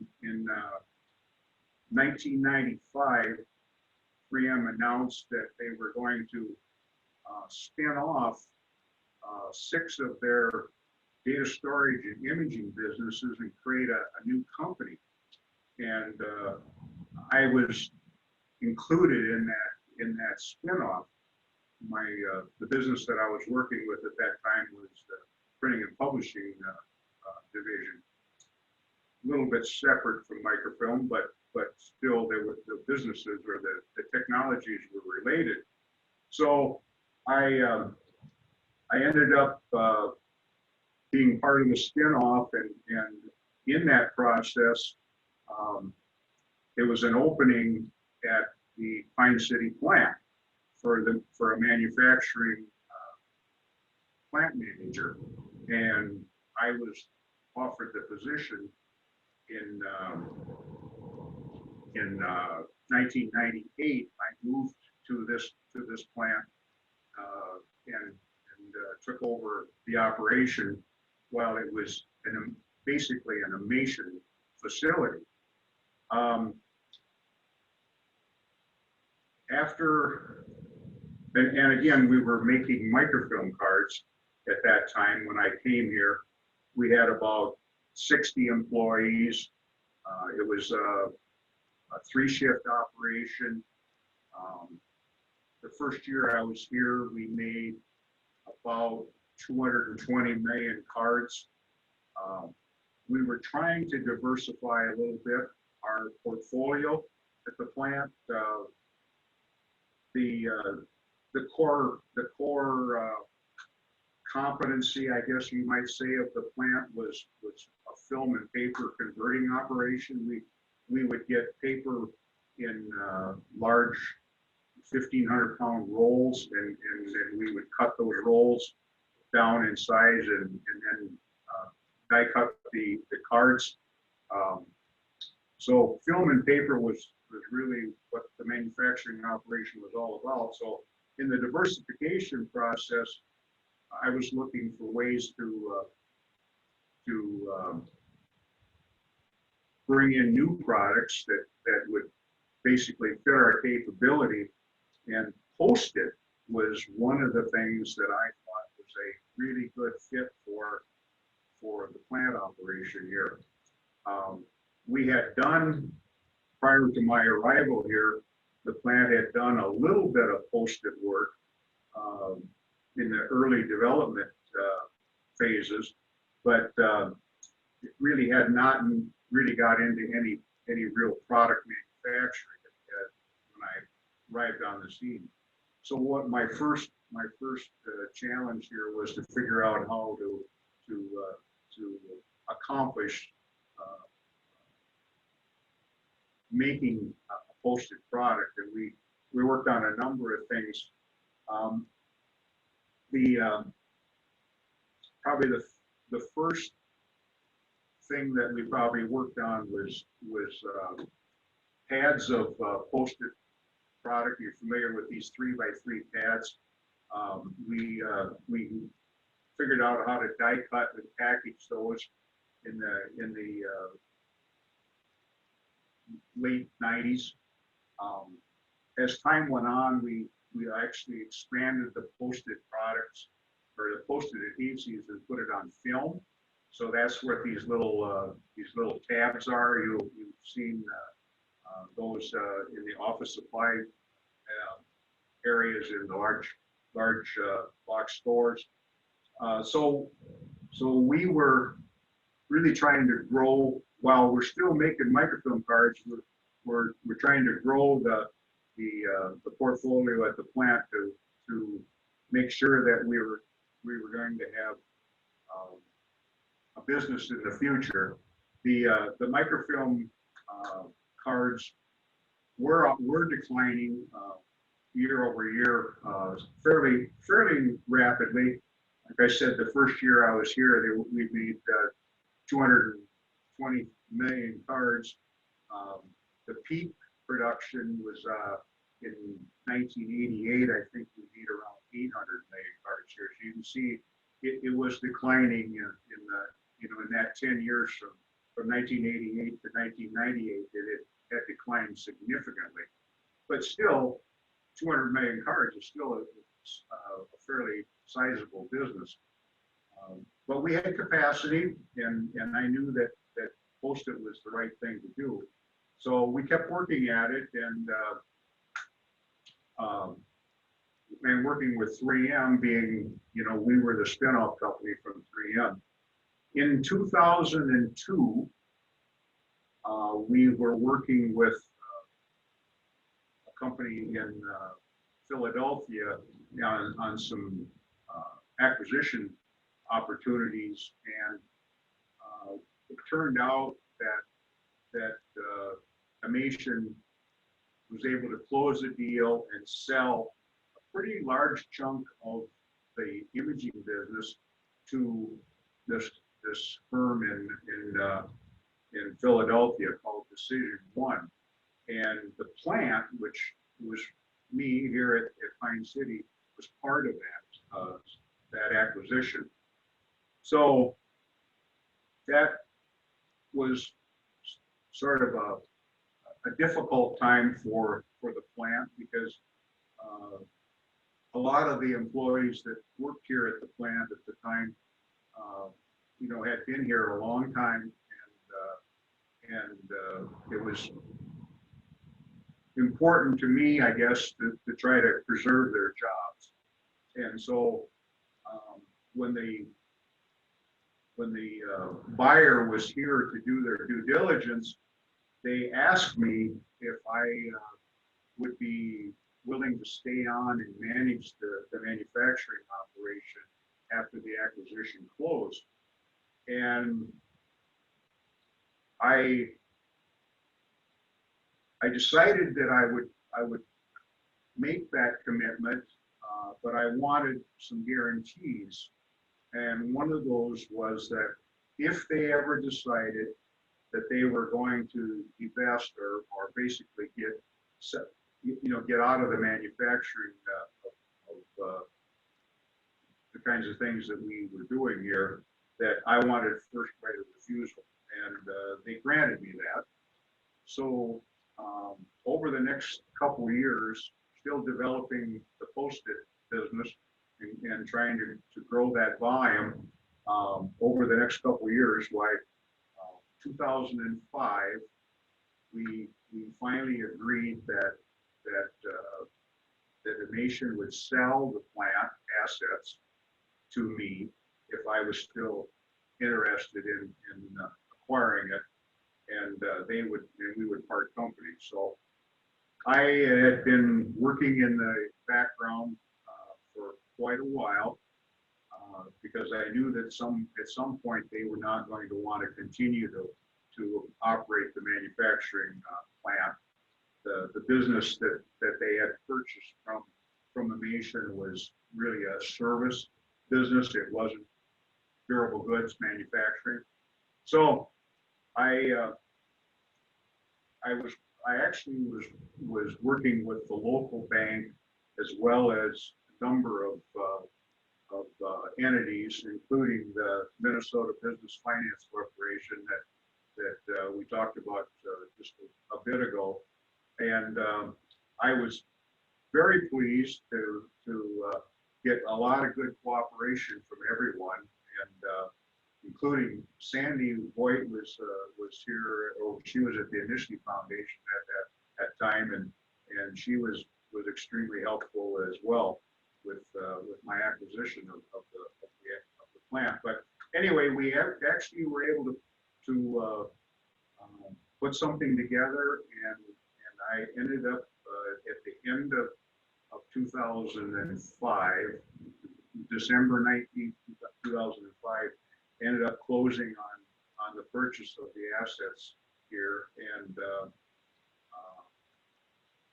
1995, 3M announced that they were going to spin off 6 of their data storage and imaging businesses and create a new company. And I was included in that spinoff. The business that I was working with at that time was the printing and publishing division. A little bit separate from microfilm, but still the businesses or the technologies were related. So I ended up being part of the spinoff, and in that process, there was an opening at the Pine City plant for a manufacturing plant manager, and I was offered the position in 1998. I moved to this plant and took over the operation while it was basically an animation facility. And again, we were making microfilm cards at that time when I came here. We had about 60 employees. It was a 3-shift operation. The first year I was here, we made about 220 million cards. We were trying to diversify a little bit our portfolio at the plant. The core competency, I guess you might say, of the plant was a film and paper converting operation. We would get paper in large 1,500-pound rolls, and then we would cut those rolls down in size and then die cut the cards. So film and paper was really what the manufacturing operation was all about. So in the diversification process, I was looking for ways to bring in new products that would basically fit our capability, and Post-it was one of the things that I thought was a really good fit for the plant operation here. We had done, prior to my arrival here, the plant had done a little bit of Post-it work in the early development phases, but it really had not really got into any real product manufacturing when I arrived on the scene. So what my first challenge here was to figure out how to accomplish making a Post-it product, and we worked on a number of things. Probably the first thing that we probably worked on was pads of Post-it product. You're familiar with these 3x3 pads. We figured out how to die cut and package those in the late 90s. As time went on, we actually expanded the Post-it products, or the Post-it adhesives, and put it on film. So that's what these little tabs are. You've seen those in the office supply areas in the large box stores. So we were really trying to grow while we're still making microfilm cards. We're trying to grow the portfolio at the plant to make sure that we were going to have a business in the future. The microfilm cards were declining year over year fairly rapidly. Like I said, the first year I was here, we made 220 million cards. The peak production was in 1988. I think we made around 800 million cards here. So you can see it was declining in that 10 years from 1988 to 1998. It had declined significantly, but still 200 million cards is still a fairly sizable business. But we had capacity, and I knew that Post-it was the right thing to do. So we kept working at it, and working with 3M being, we were the spinoff company from 3M. In 2002, we were working with a company in Philadelphia on some acquisition opportunities, and it turned out that Amation was able to close the deal and sell a pretty large chunk of the imaging business to this firm in Philadelphia called Decision One. And the plant, which was me here at Pine City, was part of that acquisition. So that was sort of a difficult time for the plant, because a lot of the employees that worked here at the plant at the time, had been here a long time, and it was important to me, I guess, to try to preserve their jobs. And so when the buyer was here to do their due diligence, they asked me if I would be willing to stay on and manage the manufacturing operation after the acquisition closed. And I decided that I would make that commitment, but I wanted some guarantees. And one of those was that if they ever decided that they were going to divest or basically get out of the manufacturing of the kinds of things that we were doing here, that I wanted first right of refusal, and they granted me that. So over the next couple of years, still developing the Post-it business and trying to grow that volume over the next couple of years. 2005, we finally agreed that the nation would sell the plant assets to me if I was still interested in acquiring it, and we would part company. So I had been working in the background for quite a while, because I knew that at some point they were not going to want to continue to operate the manufacturing plant. The business that they had purchased from Amation was really a service business. It wasn't durable goods manufacturing. So I actually was working with the local bank, as well as a number of entities, including the Minnesota Business Finance Corporation that we talked about just a bit ago. And I was very pleased to get a lot of good cooperation from everyone, and including Sandy Voigt was here, or she was at the Initiative Foundation at that time, and she was extremely helpful as well with my acquisition of the plant. But anyway, we actually were able to put something together, and I ended up at the end of 2005, December 19th, 2005, ended up closing on the purchase of the assets here, and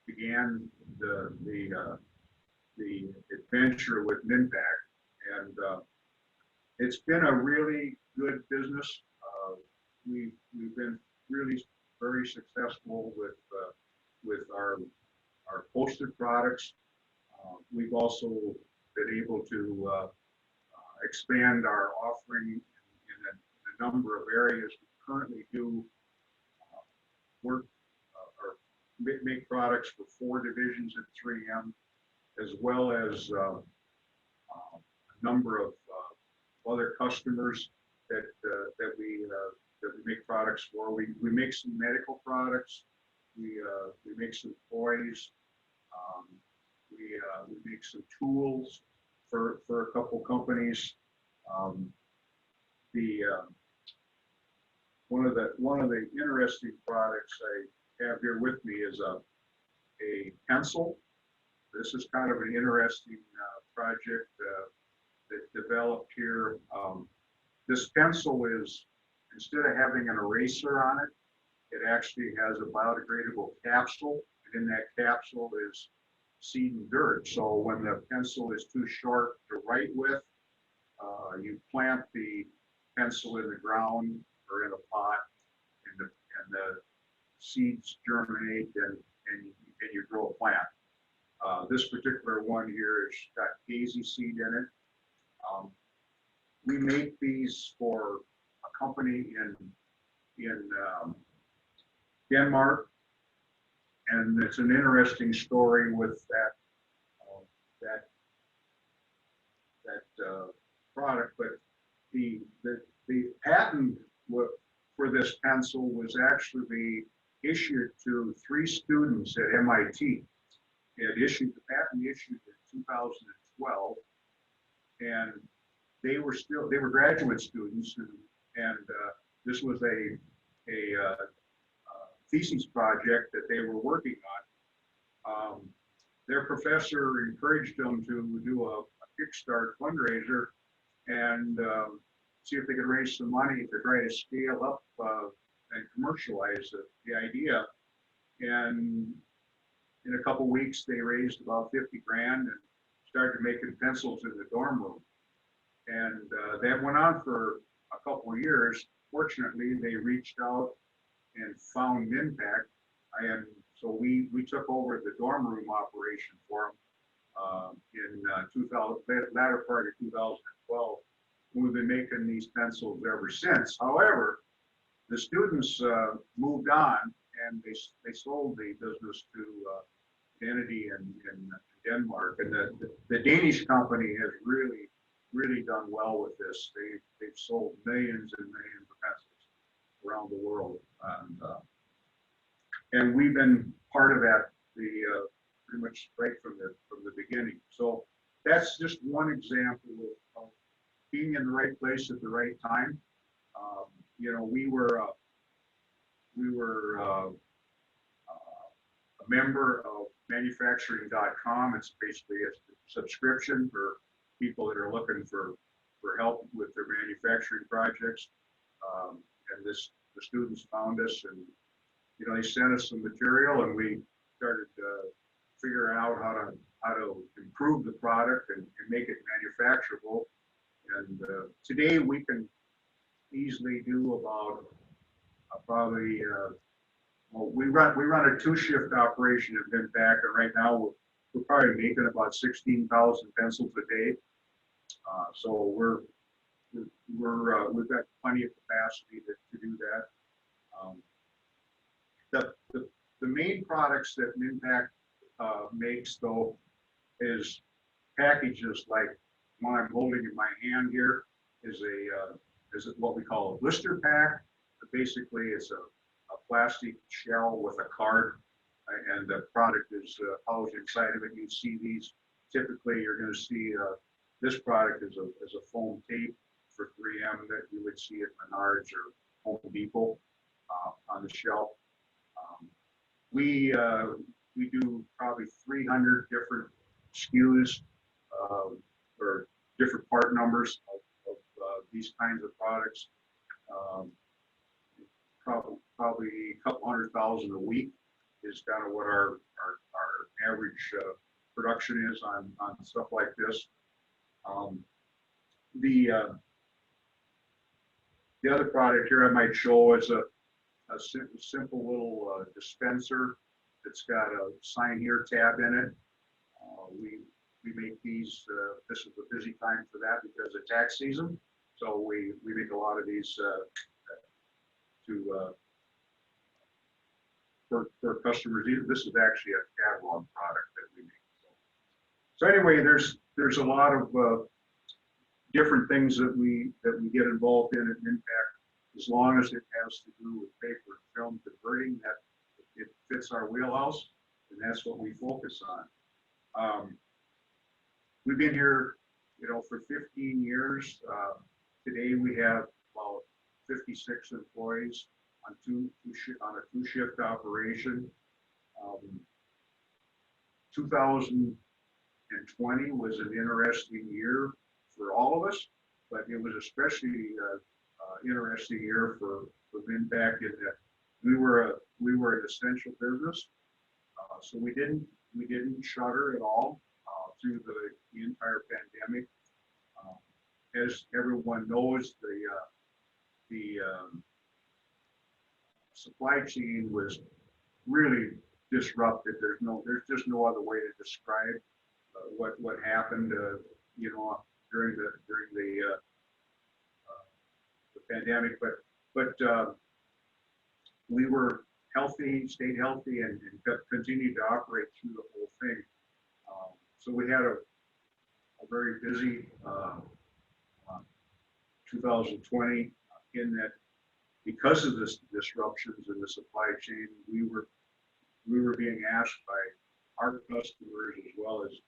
began the adventure with MinPack. And it's been a really good business. We've been really very successful with our Post-it products. We've also been able to expand our offering in a number of areas. We currently do work or make products for 4 divisions at 3M, as well as a number of other customers that we make products for. We make some medical products. We make some toys. We make some tools for a couple companies. One of the interesting products I have here with me is a pencil. This is kind of an interesting project that developed here. This pencil is, instead of having an eraser on it, it actually has a biodegradable capsule. And in that capsule is seed and dirt. So when the pencil is too short to write with, you plant the pencil in the ground or in a pot, and the seeds germinate, and you grow a plant. This particular one here has got daisy seed in it. We make these for a company in Denmark, and it's an interesting story with that product. But the patent for this pencil was actually issued to 3 students at MIT. The patent issued in 2012, and they were graduate students, and this was a thesis project that they were working on. Their professor encouraged them to do a Kickstart fundraiser and see if they could raise some money to try to scale up and commercialize the idea. And in a couple weeks, they raised about 50 grand and started making pencils in the dorm room. And that went on for a couple of years. Fortunately, they reached out and found MinPack, and so we took over the dorm room operation for them in latter part of 2012. We've been making these pencils ever since. However, the students moved on, and they sold the business to an entity in Denmark, and the Danish company has really done well with this. They've sold millions and millions of pencils around the world, and we've been part of that pretty much right from the beginning. So that's just one example of being in the right place at the right time. We were a member of manufacturing.com. It's basically a subscription for people that are looking for help with their manufacturing projects. And the students found us, and they sent us some material, and we started figuring out how to improve the product and make it manufacturable. And today we can easily do about probably we run a 2-shift operation at MinPack, and right now we're probably making about 16,000 pencils a day. So we've got plenty of capacity to do that. The main products that MinPack makes, though, is packages like one I'm holding in my hand here is what we call a blister pack. But basically, it's a plastic shell with a card, and the product is housed inside of it. You see these. Typically, you're going to see this product is a foam tape for 3M that you would see at Menards or Home Depot on the shelf. We do probably 300 different SKUs or different part numbers of these kinds of products. Probably a couple 100,000 a week is kind of what our average production is on stuff like this. The other product here I might show is a simple little dispenser that's got a sign here tab in it. We make these, this is a busy time for that because of tax season. So we make a lot of these for customers. This is actually a catalog product that we make. So anyway, there's a lot of different things that we get involved in at MinPack, as long as it has to do with paper and film converting, that it fits our wheelhouse, and that's what we focus on. We've been here, for 15 years. Today we have about 56 employees on a two-shift operation. 2020 was an interesting year for all of us, but it was especially interesting year for MinPack in that we were an essential business, so we didn't shutter at all through the entire pandemic. As everyone knows, the supply chain was really disrupted. There's just no other way to describe what happened, during the pandemic. But we were healthy, stayed healthy, and continued to operate through the whole thing. So we had a very busy 2020 in that, because of this disruptions in the supply chain, we were being asked by our customers, as well as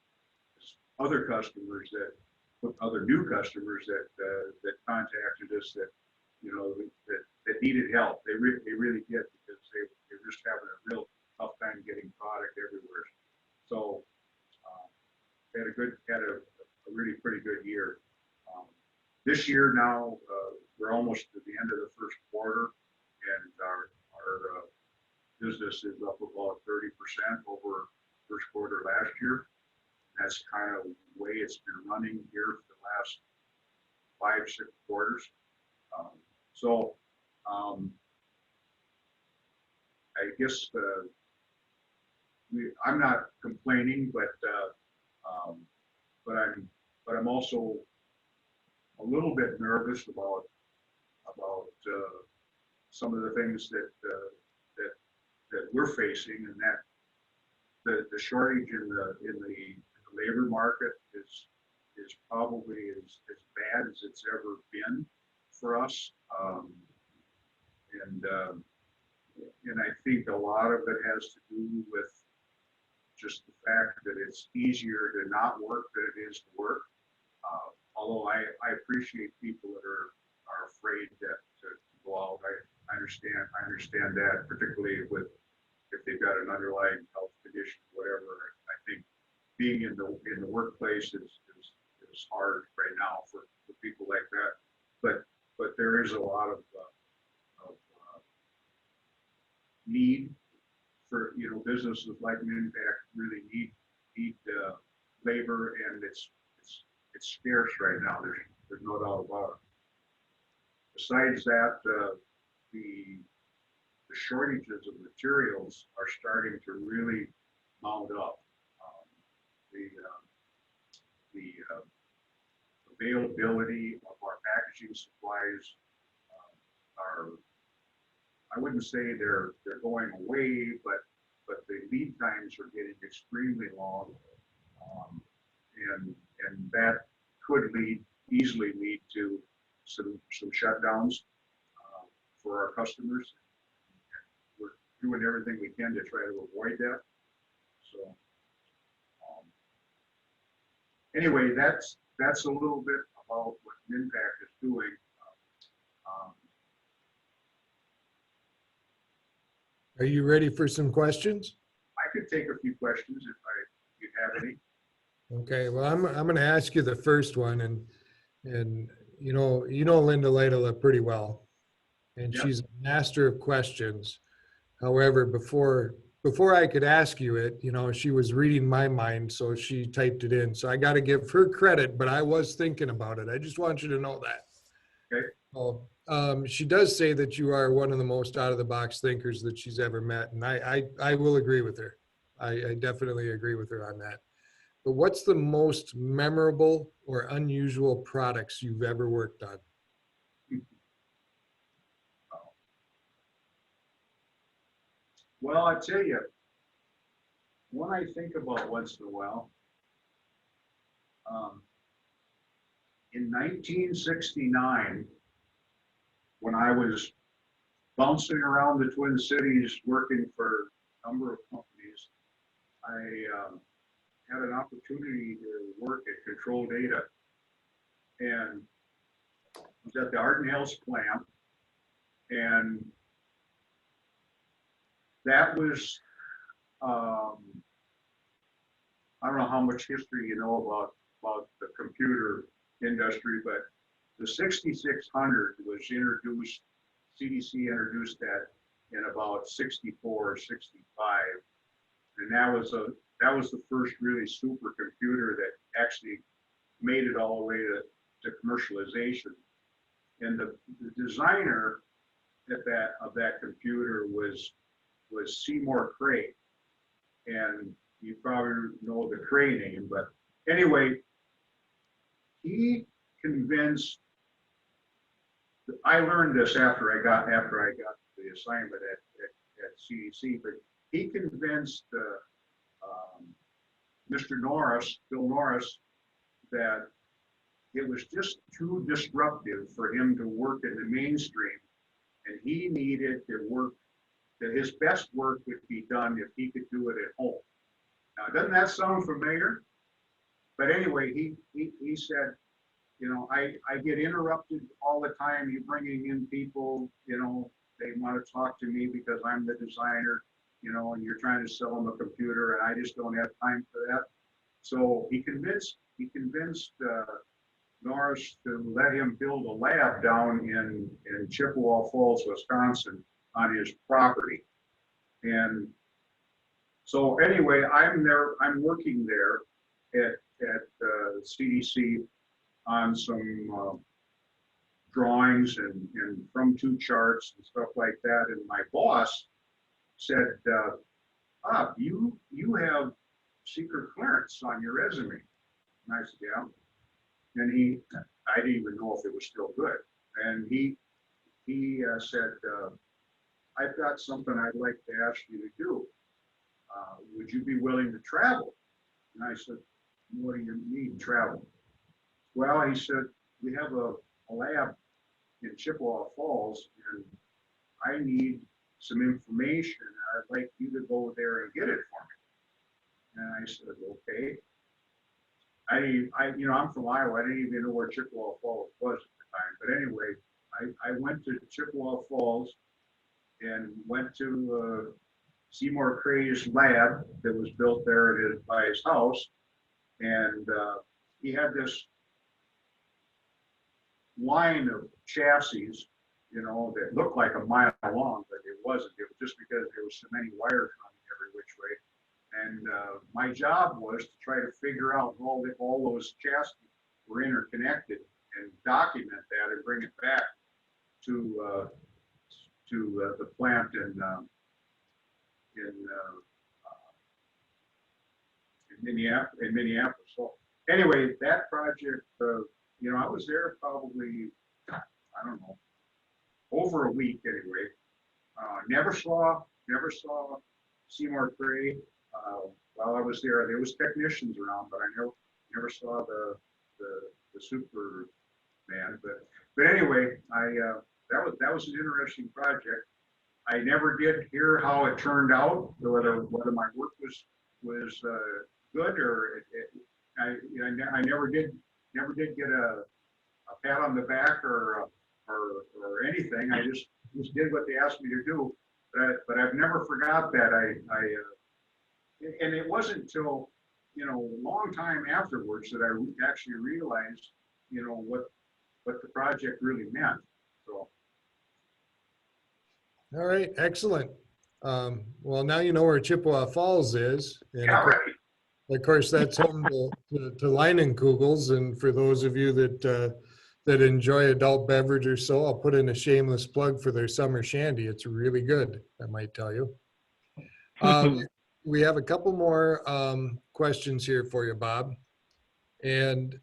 other customers other new customers that contacted us that needed help. They really did, because they were just having a real tough time getting product everywhere. So had a really pretty good year. This year now, we're almost at the end of the first quarter, and our business is up about 30% over first quarter last year. That's kind of the way it's been running here for the last 5-6 quarters. I guess I'm not complaining, but I'm also a little bit nervous about some of the things that we're facing, and that the shortage in the labor market is probably as bad as it's ever been for us. And I think a lot of it has to do with just the fact that it's easier to not work than it is to work. Although I appreciate people that are afraid to go out. I understand that, particularly if they've got an underlying health condition, whatever. I think being in the workplace is hard right now for people like that. But there is a lot of need for businesses like MinPack really need labor, and it's scarce right now. There's no doubt about it. Besides that, the shortages of materials are starting to really mount up. The availability of our packaging supplies are, I wouldn't say they're going away, but the lead times are getting extremely long, and that could easily lead to some shutdowns for our customers. We're doing everything we can to try to avoid that. So anyway, that's a little bit about what MinPack is doing.
Are you ready for some questions?
I could take a few questions if you have any.
Okay, well, I'm going to ask you the first one, and you know Linda Lytle pretty well, and
Yep.
she's a master of questions. However, before I could ask you it, she was reading my mind, so she typed it in. So I got to give her credit, but I was thinking about it. I just want you to know that.
Okay.
Oh, she does say that you are one of the most out-of-the-box thinkers that she's ever met, and I will agree with her. I definitely agree with her on that. But what's the most memorable or unusual products you've ever worked on?
Well, I tell you, when I think about once in a while, in 1969, when I was bouncing around the Twin Cities working for a number of companies, I had an opportunity to work at Control Data. And I was at the Ardenhales plant, and that was, I don't know how much history you know about the computer industry, but the 6600 was introduced, CDC introduced that in about 64 or 65. And that was the first really supercomputer that actually made it all the way to commercialization. And the designer of that computer was Seymour Cray. And you probably know the Cray name, but anyway, he convinced, I learned this after I got the assignment at CDC, but he convinced Mr. Norris, Bill Norris, that it was just too disruptive for him to work in the mainstream, and he needed to work, that his best work would be done if he could do it at home. Now, doesn't that sound familiar? But anyway, he said, you know, I get interrupted all the time. You're bringing in people, you know, they want to talk to me because I'm the designer, you know, and you're trying to sell them a computer, and I just don't have time for that. So he convinced Norris to let him build a lab down in Chippewa Falls, Wisconsin, on his property. And so anyway, I'm working there at CDC on some drawings and from two charts and stuff like that. And my boss said, Bob, you have secret clearance on your resume. And I said, yeah. And I didn't even know if it was still good. And he said, I've got something I'd like to ask you to do. Would you be willing to travel? And I said, what do you mean travel? Well, he said, we have a lab in Chippewa Falls, and I need some information. I'd like you to go there and get it for me. And I said, okay. I'm from Iowa. I didn't even know where Chippewa Falls was at the time. But anyway, I went to Chippewa Falls and went to Seymour Cray's lab that was built there by his house. And he had this line of chassis, you know, that looked like a mile long, but it wasn't. It was just because there was so many wires running every which way. And my job was to try to figure out all those chassis were interconnected and document that and bring it back to the plant in Minneapolis. So anyway, that project, you know, I was there probably, I don't know, over a week anyway. Never saw Seymour Cray while I was there. There was technicians around, but I never saw the Superman. But anyway, that was an interesting project. I never did hear how it turned out, whether my work was good or I never did get a pat on the back or anything. I just did what they asked me to do. But I've never forgot that. And it wasn't until, you know, a long time afterwards that I actually realized, you know, what the project really meant. So.
All right, excellent. Well, now you know where Chippewa Falls is. And
yeah, right.
Of course, that's home to Leinenkugels. And for those of you that enjoy adult beverage or so, I'll put in a shameless plug for their summer shandy. It's really good, I might tell you. We have a couple more questions here for you, Bob. And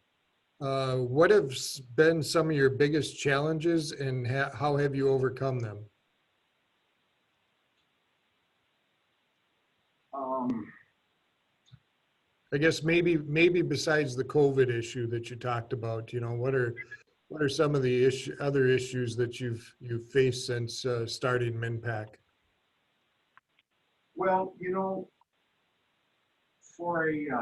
what have been some of your biggest challenges, and how have you overcome them? I guess maybe besides the COVID issue that you talked about, you know, what are some of the other issues that you've faced since starting MinPack?
Well, you know, for a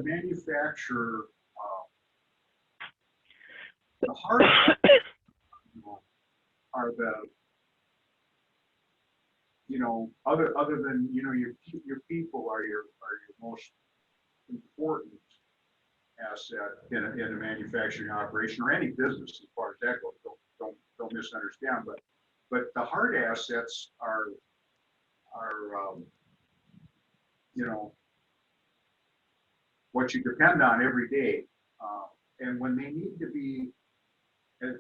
manufacturer, the hard are the, you know, other than, you know, your people are your most important asset in a manufacturing operation or any business as far as that goes. Don't misunderstand, but the hard assets are you know, what you depend on every day, and when they need to be,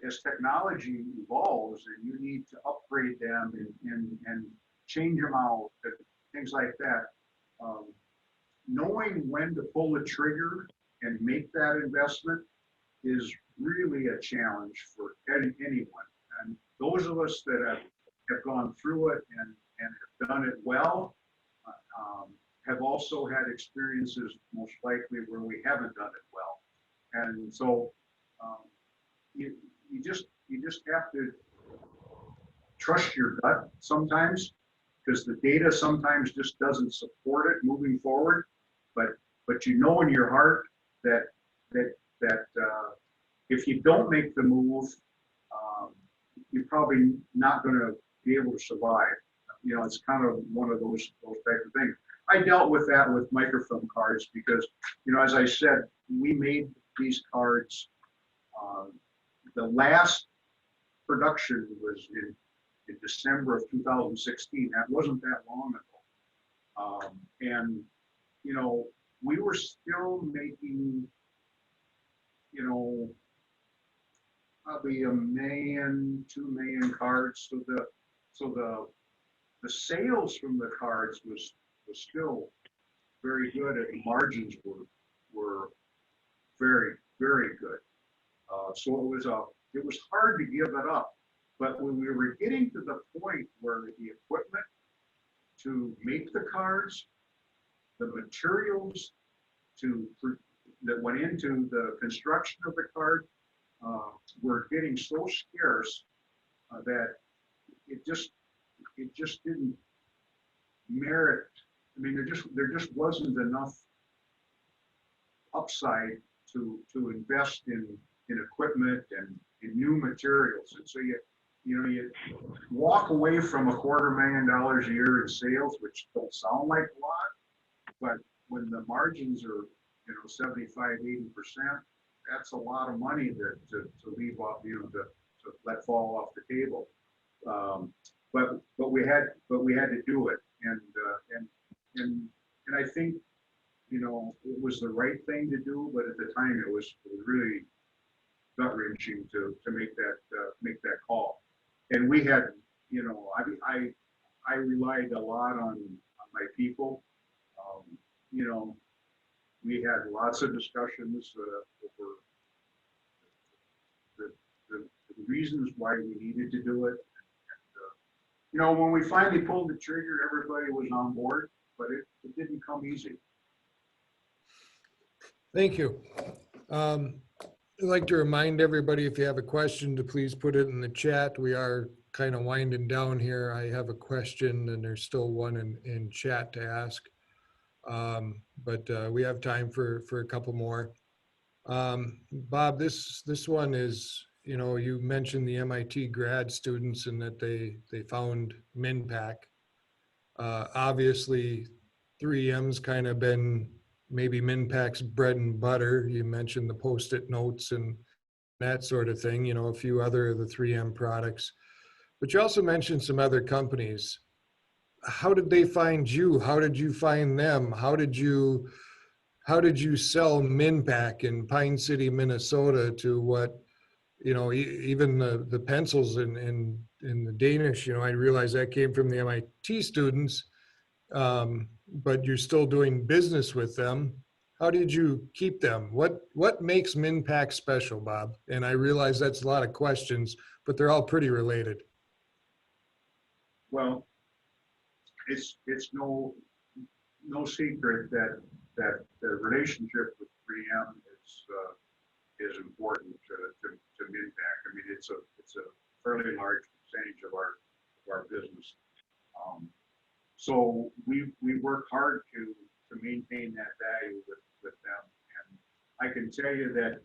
as technology evolves and you need to upgrade them and change them out, and things like that, knowing when to pull the trigger and make that investment is really a challenge for anyone. And those of us that have gone through it and have done it well, have also had experiences most likely where we haven't done it well. And so you just have to trust your gut sometimes, because the data sometimes just doesn't support it moving forward. But you know in your heart that if you don't make the move, you're probably not going to be able to survive. You know, it's kind of one of those type of things. I dealt with that with microfilm cards because, you know, as I said, we made these cards. The last production was in December of 2016. That wasn't that long ago. And, you know, we were still making, you know, probably 1 million, 2 million cards. So the sales from the cards was still very good, and the margins were very, very good. So it was hard to give it up. But when we were getting to the point where the equipment to make the cards, the materials that went into the construction of the card were getting so scarce that it just didn't merit. I mean, there just wasn't enough upside to invest in equipment and in new materials. And so you walk away from $250,000 a year in sales, which don't sound like a lot, but when the margins are, you know, 75, 80%, that's a lot of money to leave off, you know, to let fall off the table. But we had to do it, and I think, you know, it was the right thing to do, but at the time it was really gut wrenching to make that call. And we had, you know, I relied a lot on my people. You know, we had lots of discussions over the reasons why we needed to do it. You know, when we finally pulled the trigger, everybody was on board, but it didn't come easy.
Thank you. I'd like to remind everybody, if you have a question, to please put it in the chat. We are kind of winding down here. I have a question, and there's still one in chat to ask. But we have time for a couple more. Bob, this one is, you know, you mentioned the MIT grad students and that they found MinPack. Obviously, 3M's kind of been maybe MinPack's bread and butter. You mentioned the Post-it notes and that sort of thing, you know, a few other of the 3M products. But you also mentioned some other companies. How did they find you? How did you find them? How did you sell MinPack in Pine City, Minnesota to what, you know, even the pencils in the Danish, you know, I realize that came from the MIT students, but you're still doing business with them. How did you keep them? What makes MinPack special, Bob? And I realize that's a lot of questions, but they're all pretty related.
Well, it's no no secret that the relationship with 3M is important to MinPack. I mean, it's a fairly large percentage of our business. So we work hard to maintain that value with them. And I can tell you that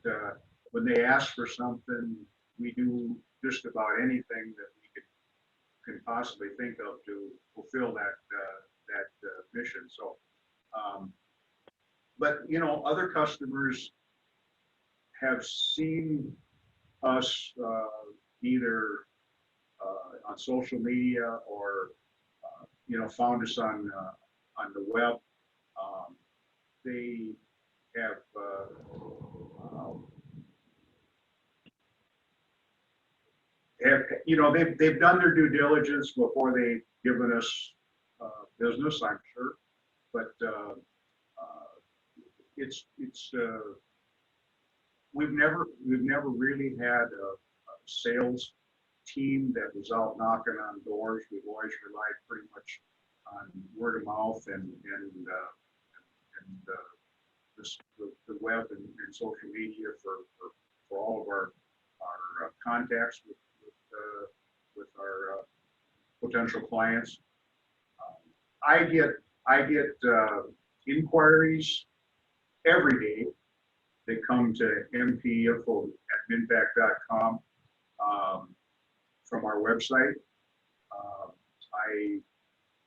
when they ask for something, we do just about anything that we can possibly think of to fulfill that mission. So, but you know, other customers have seen us either on social media or you know, found us on the web. They have you know, they've done their due diligence before they've given us business, I'm sure, but it's we've never really had a sales team that was out knocking on doors. We've always relied pretty much on word of mouth and the web and social media for all of our contacts with our potential clients. I get inquiries every day. They come to mpinfo@minpack.com from our website. I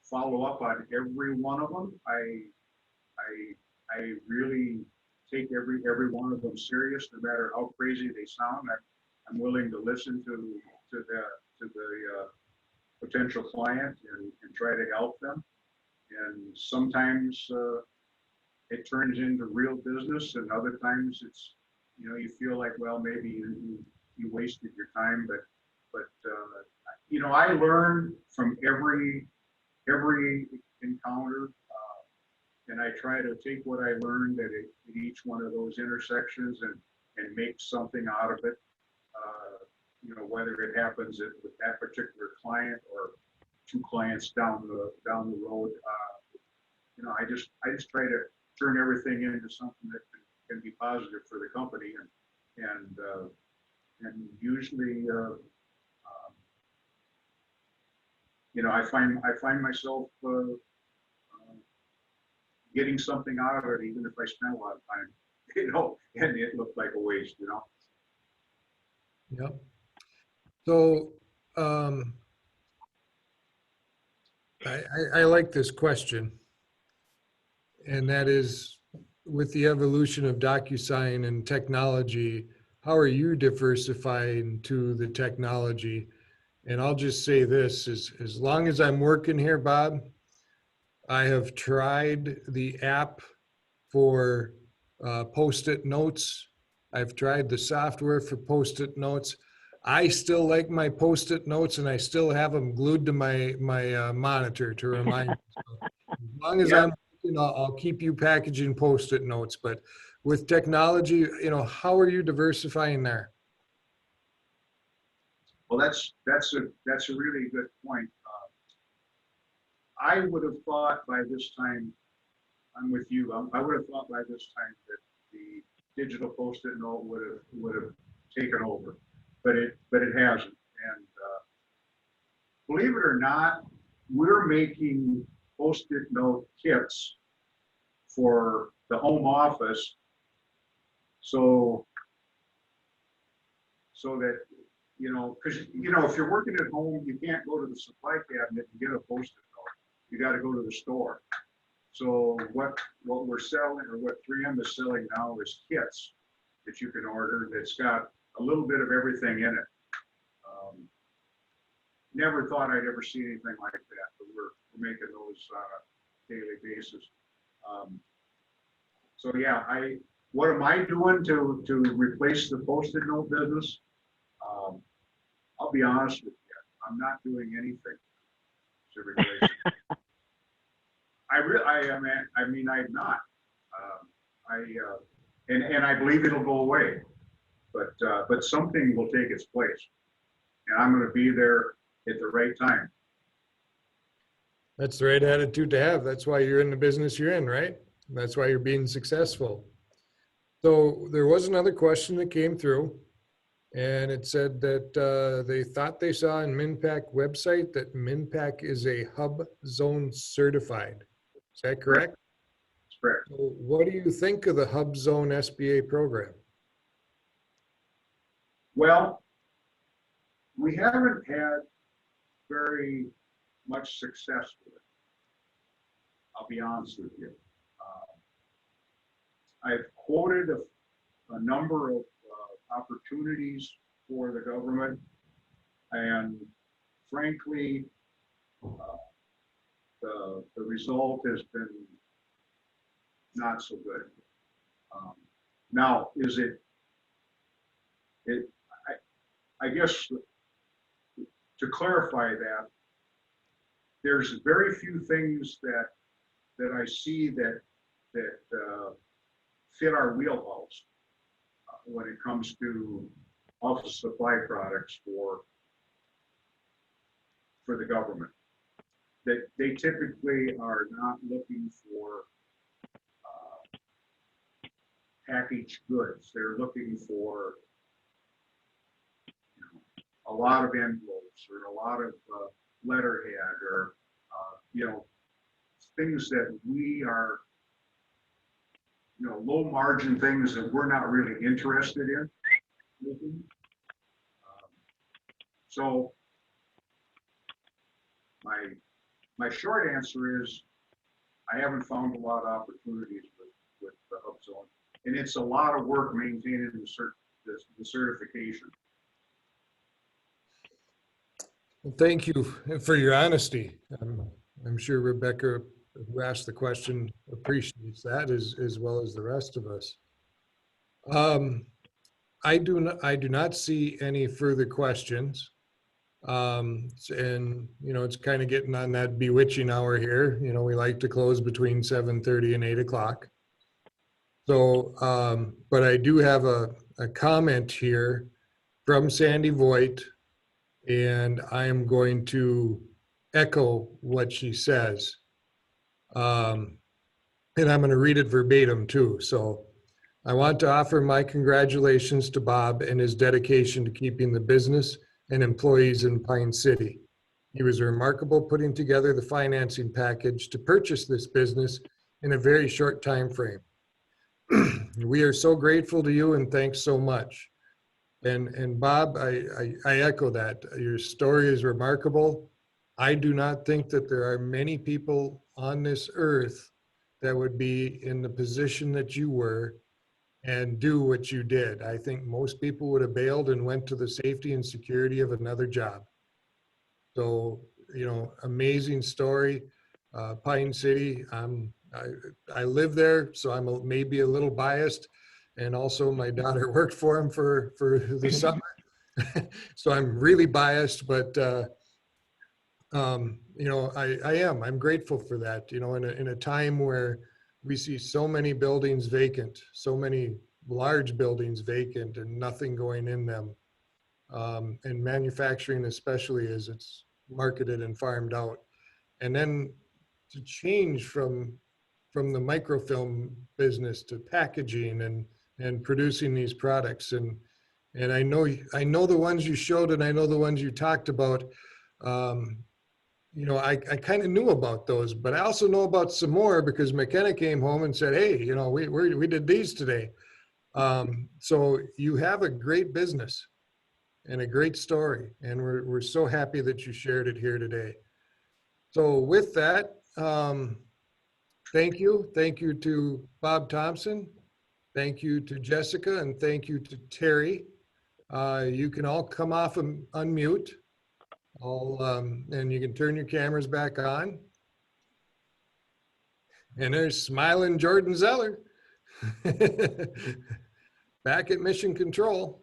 follow up on every one of them. I really take every one of them serious, no matter how crazy they sound. I'm willing to listen to the potential client and try to help them. And sometimes it turns into real business, and other times it's, you know, you feel like, well, maybe you wasted your time, but you know, I learn from every encounter, and I try to take what I learned at each one of those intersections and make something out of it. You know, whether it happens with that particular client or two clients down the road. You know, I just try to turn everything into something that can be positive for the company, and usually, you know, I find myself getting something out of it, even if I spend a lot of time, you know, and it looked like a waste, you know.
Yep. So I like this question, and that is, with the evolution of DocuSign and technology, how are you diversifying to the technology? And I'll just say this, as long as I'm working here, Bob, I have tried the app for Post-it notes. I've tried the software for Post-it notes. I still like my Post-it notes, and I still have them glued to my monitor to remind me. So as long as I'm, you know, I'll keep you packaging Post-it notes. But with technology, you know, how are you diversifying there?
Well, that's a really good point. I would have thought by this time, I'm with you. I would have thought by this time that the digital Post-it note would have taken over, but it hasn't. And believe it or not, we're making Post-it note kits for the home office, so that, you know, because, you know, if you're working at home, you can't go to the supply cabinet and get a Post-it note. You got to go to the store. So what we're selling, or what 3M is selling now, is kits that you can order that's got a little bit of everything in it. Never thought I'd ever see anything like that, but we're making those on a daily basis. So yeah, what am I doing to replace the Post-it note business? I'll be honest with you, I'm not doing anything to replace it. I mean, I'm not. And I believe it'll go away, but something will take its place, and I'm going to be there at the right time.
That's the right attitude to have. That's why you're in the business you're in, right? That's why you're being successful. So there was another question that came through, and it said that they thought they saw on MinPack website that MinPack is a hub zone certified. Is that correct?
That's correct.
So what do you think of the hub zone SBA program?
Well, we haven't had very much success with it. I'll be honest with you. I've quoted a number of opportunities for the government, and frankly, the result has been not so good. Now, is it? I guess to clarify that, there's very few things that I see that fit our wheelhouse when it comes to office supply products for the government. That they typically are not looking for packaged goods. They're looking for a lot of envelopes or a lot of letterhead or things that we are low margin things that we're not really interested in. So my short answer is I haven't found a lot of opportunities with the hub zone, and it's a lot of work maintaining the certification.
Well, thank you for your honesty. I'm sure Rebecca, who asked the question, appreciates that as well as the rest of us. I do not see any further questions. And it's kind of getting on that bewitching hour here. We like to close between 7:30 and 8 o'clock. So, but I do have a comment here from Sandy Voigt, and I am going to echo what she says. And I'm going to read it verbatim too. So I want to offer my congratulations to Bob and his dedication to keeping the business and employees in Pine City. He was remarkable putting together the financing package to purchase this business in a very short time frame. We are so grateful to you and thanks so much. And Bob, I echo that. Your story is remarkable. I do not think that there are many people on this earth that would be in the position that you were and do what you did. I think most people would have bailed and went to the safety and security of another job. So, amazing story. Pine City, I live there, so I'm maybe a little biased. And also my daughter worked for him for the summer. So I'm really biased, but I'm grateful for that, in a time where we see so many buildings vacant, so many large buildings vacant and nothing going in them. And manufacturing, especially as it's marketed and farmed out. And then to change from the microfilm business to packaging and producing these products. And I know the ones you showed and I know the ones you talked about. I kind of knew about those, but I also know about some more because McKenna came home and said, hey, we did these today. So you have a great business and a great story, and we're so happy that you shared it here today. So with that, thank you. Thank you to Bob Thompson. Thank you to Jessica, and thank you to Terry. You can all come off and unmute. And you can turn your cameras back on. And there's smiling Jordan Zeller back at Mission Control.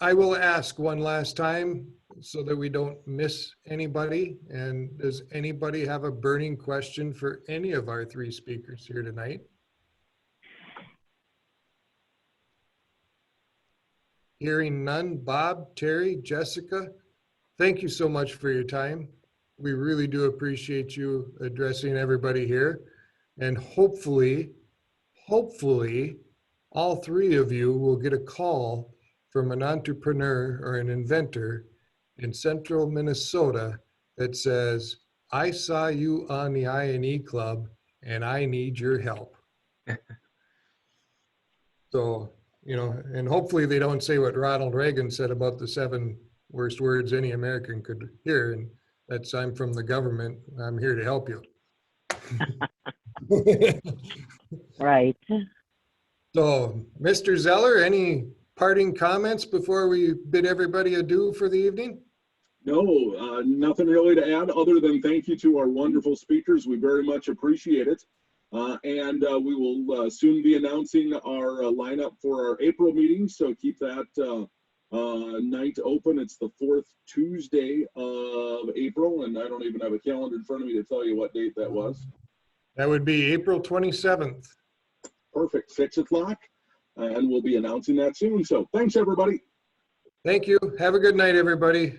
I will ask one last time so that we don't miss anybody. And does anybody have a burning question for any of our three speakers here tonight? Hearing none. Bob, Terry, Jessica, thank you so much for your time. We really do appreciate you addressing everybody here. And hopefully, all three of you will get a call from an entrepreneur or an inventor in central Minnesota that says, I saw you on the I&E Club and I need your help. So, you know, and hopefully they don't say what Ronald Reagan said about the 7 worst words any American could hear. And that's, I'm from the government. I'm here to help you.
Right.
So, Mr. Zeller, any parting comments before we bid everybody adieu for the evening?
No, nothing really to add other than thank you to our wonderful speakers. We very much appreciate it. And we will soon be announcing our lineup for our April meeting. So keep that night open. It's the 4th Tuesday of April. And I don't even have a calendar in front of me to tell you what date that was.
That would be April 27th.
Perfect, 6 o'clock. And we'll be announcing that soon. So thanks, everybody.
Thank you. Have a good night, everybody.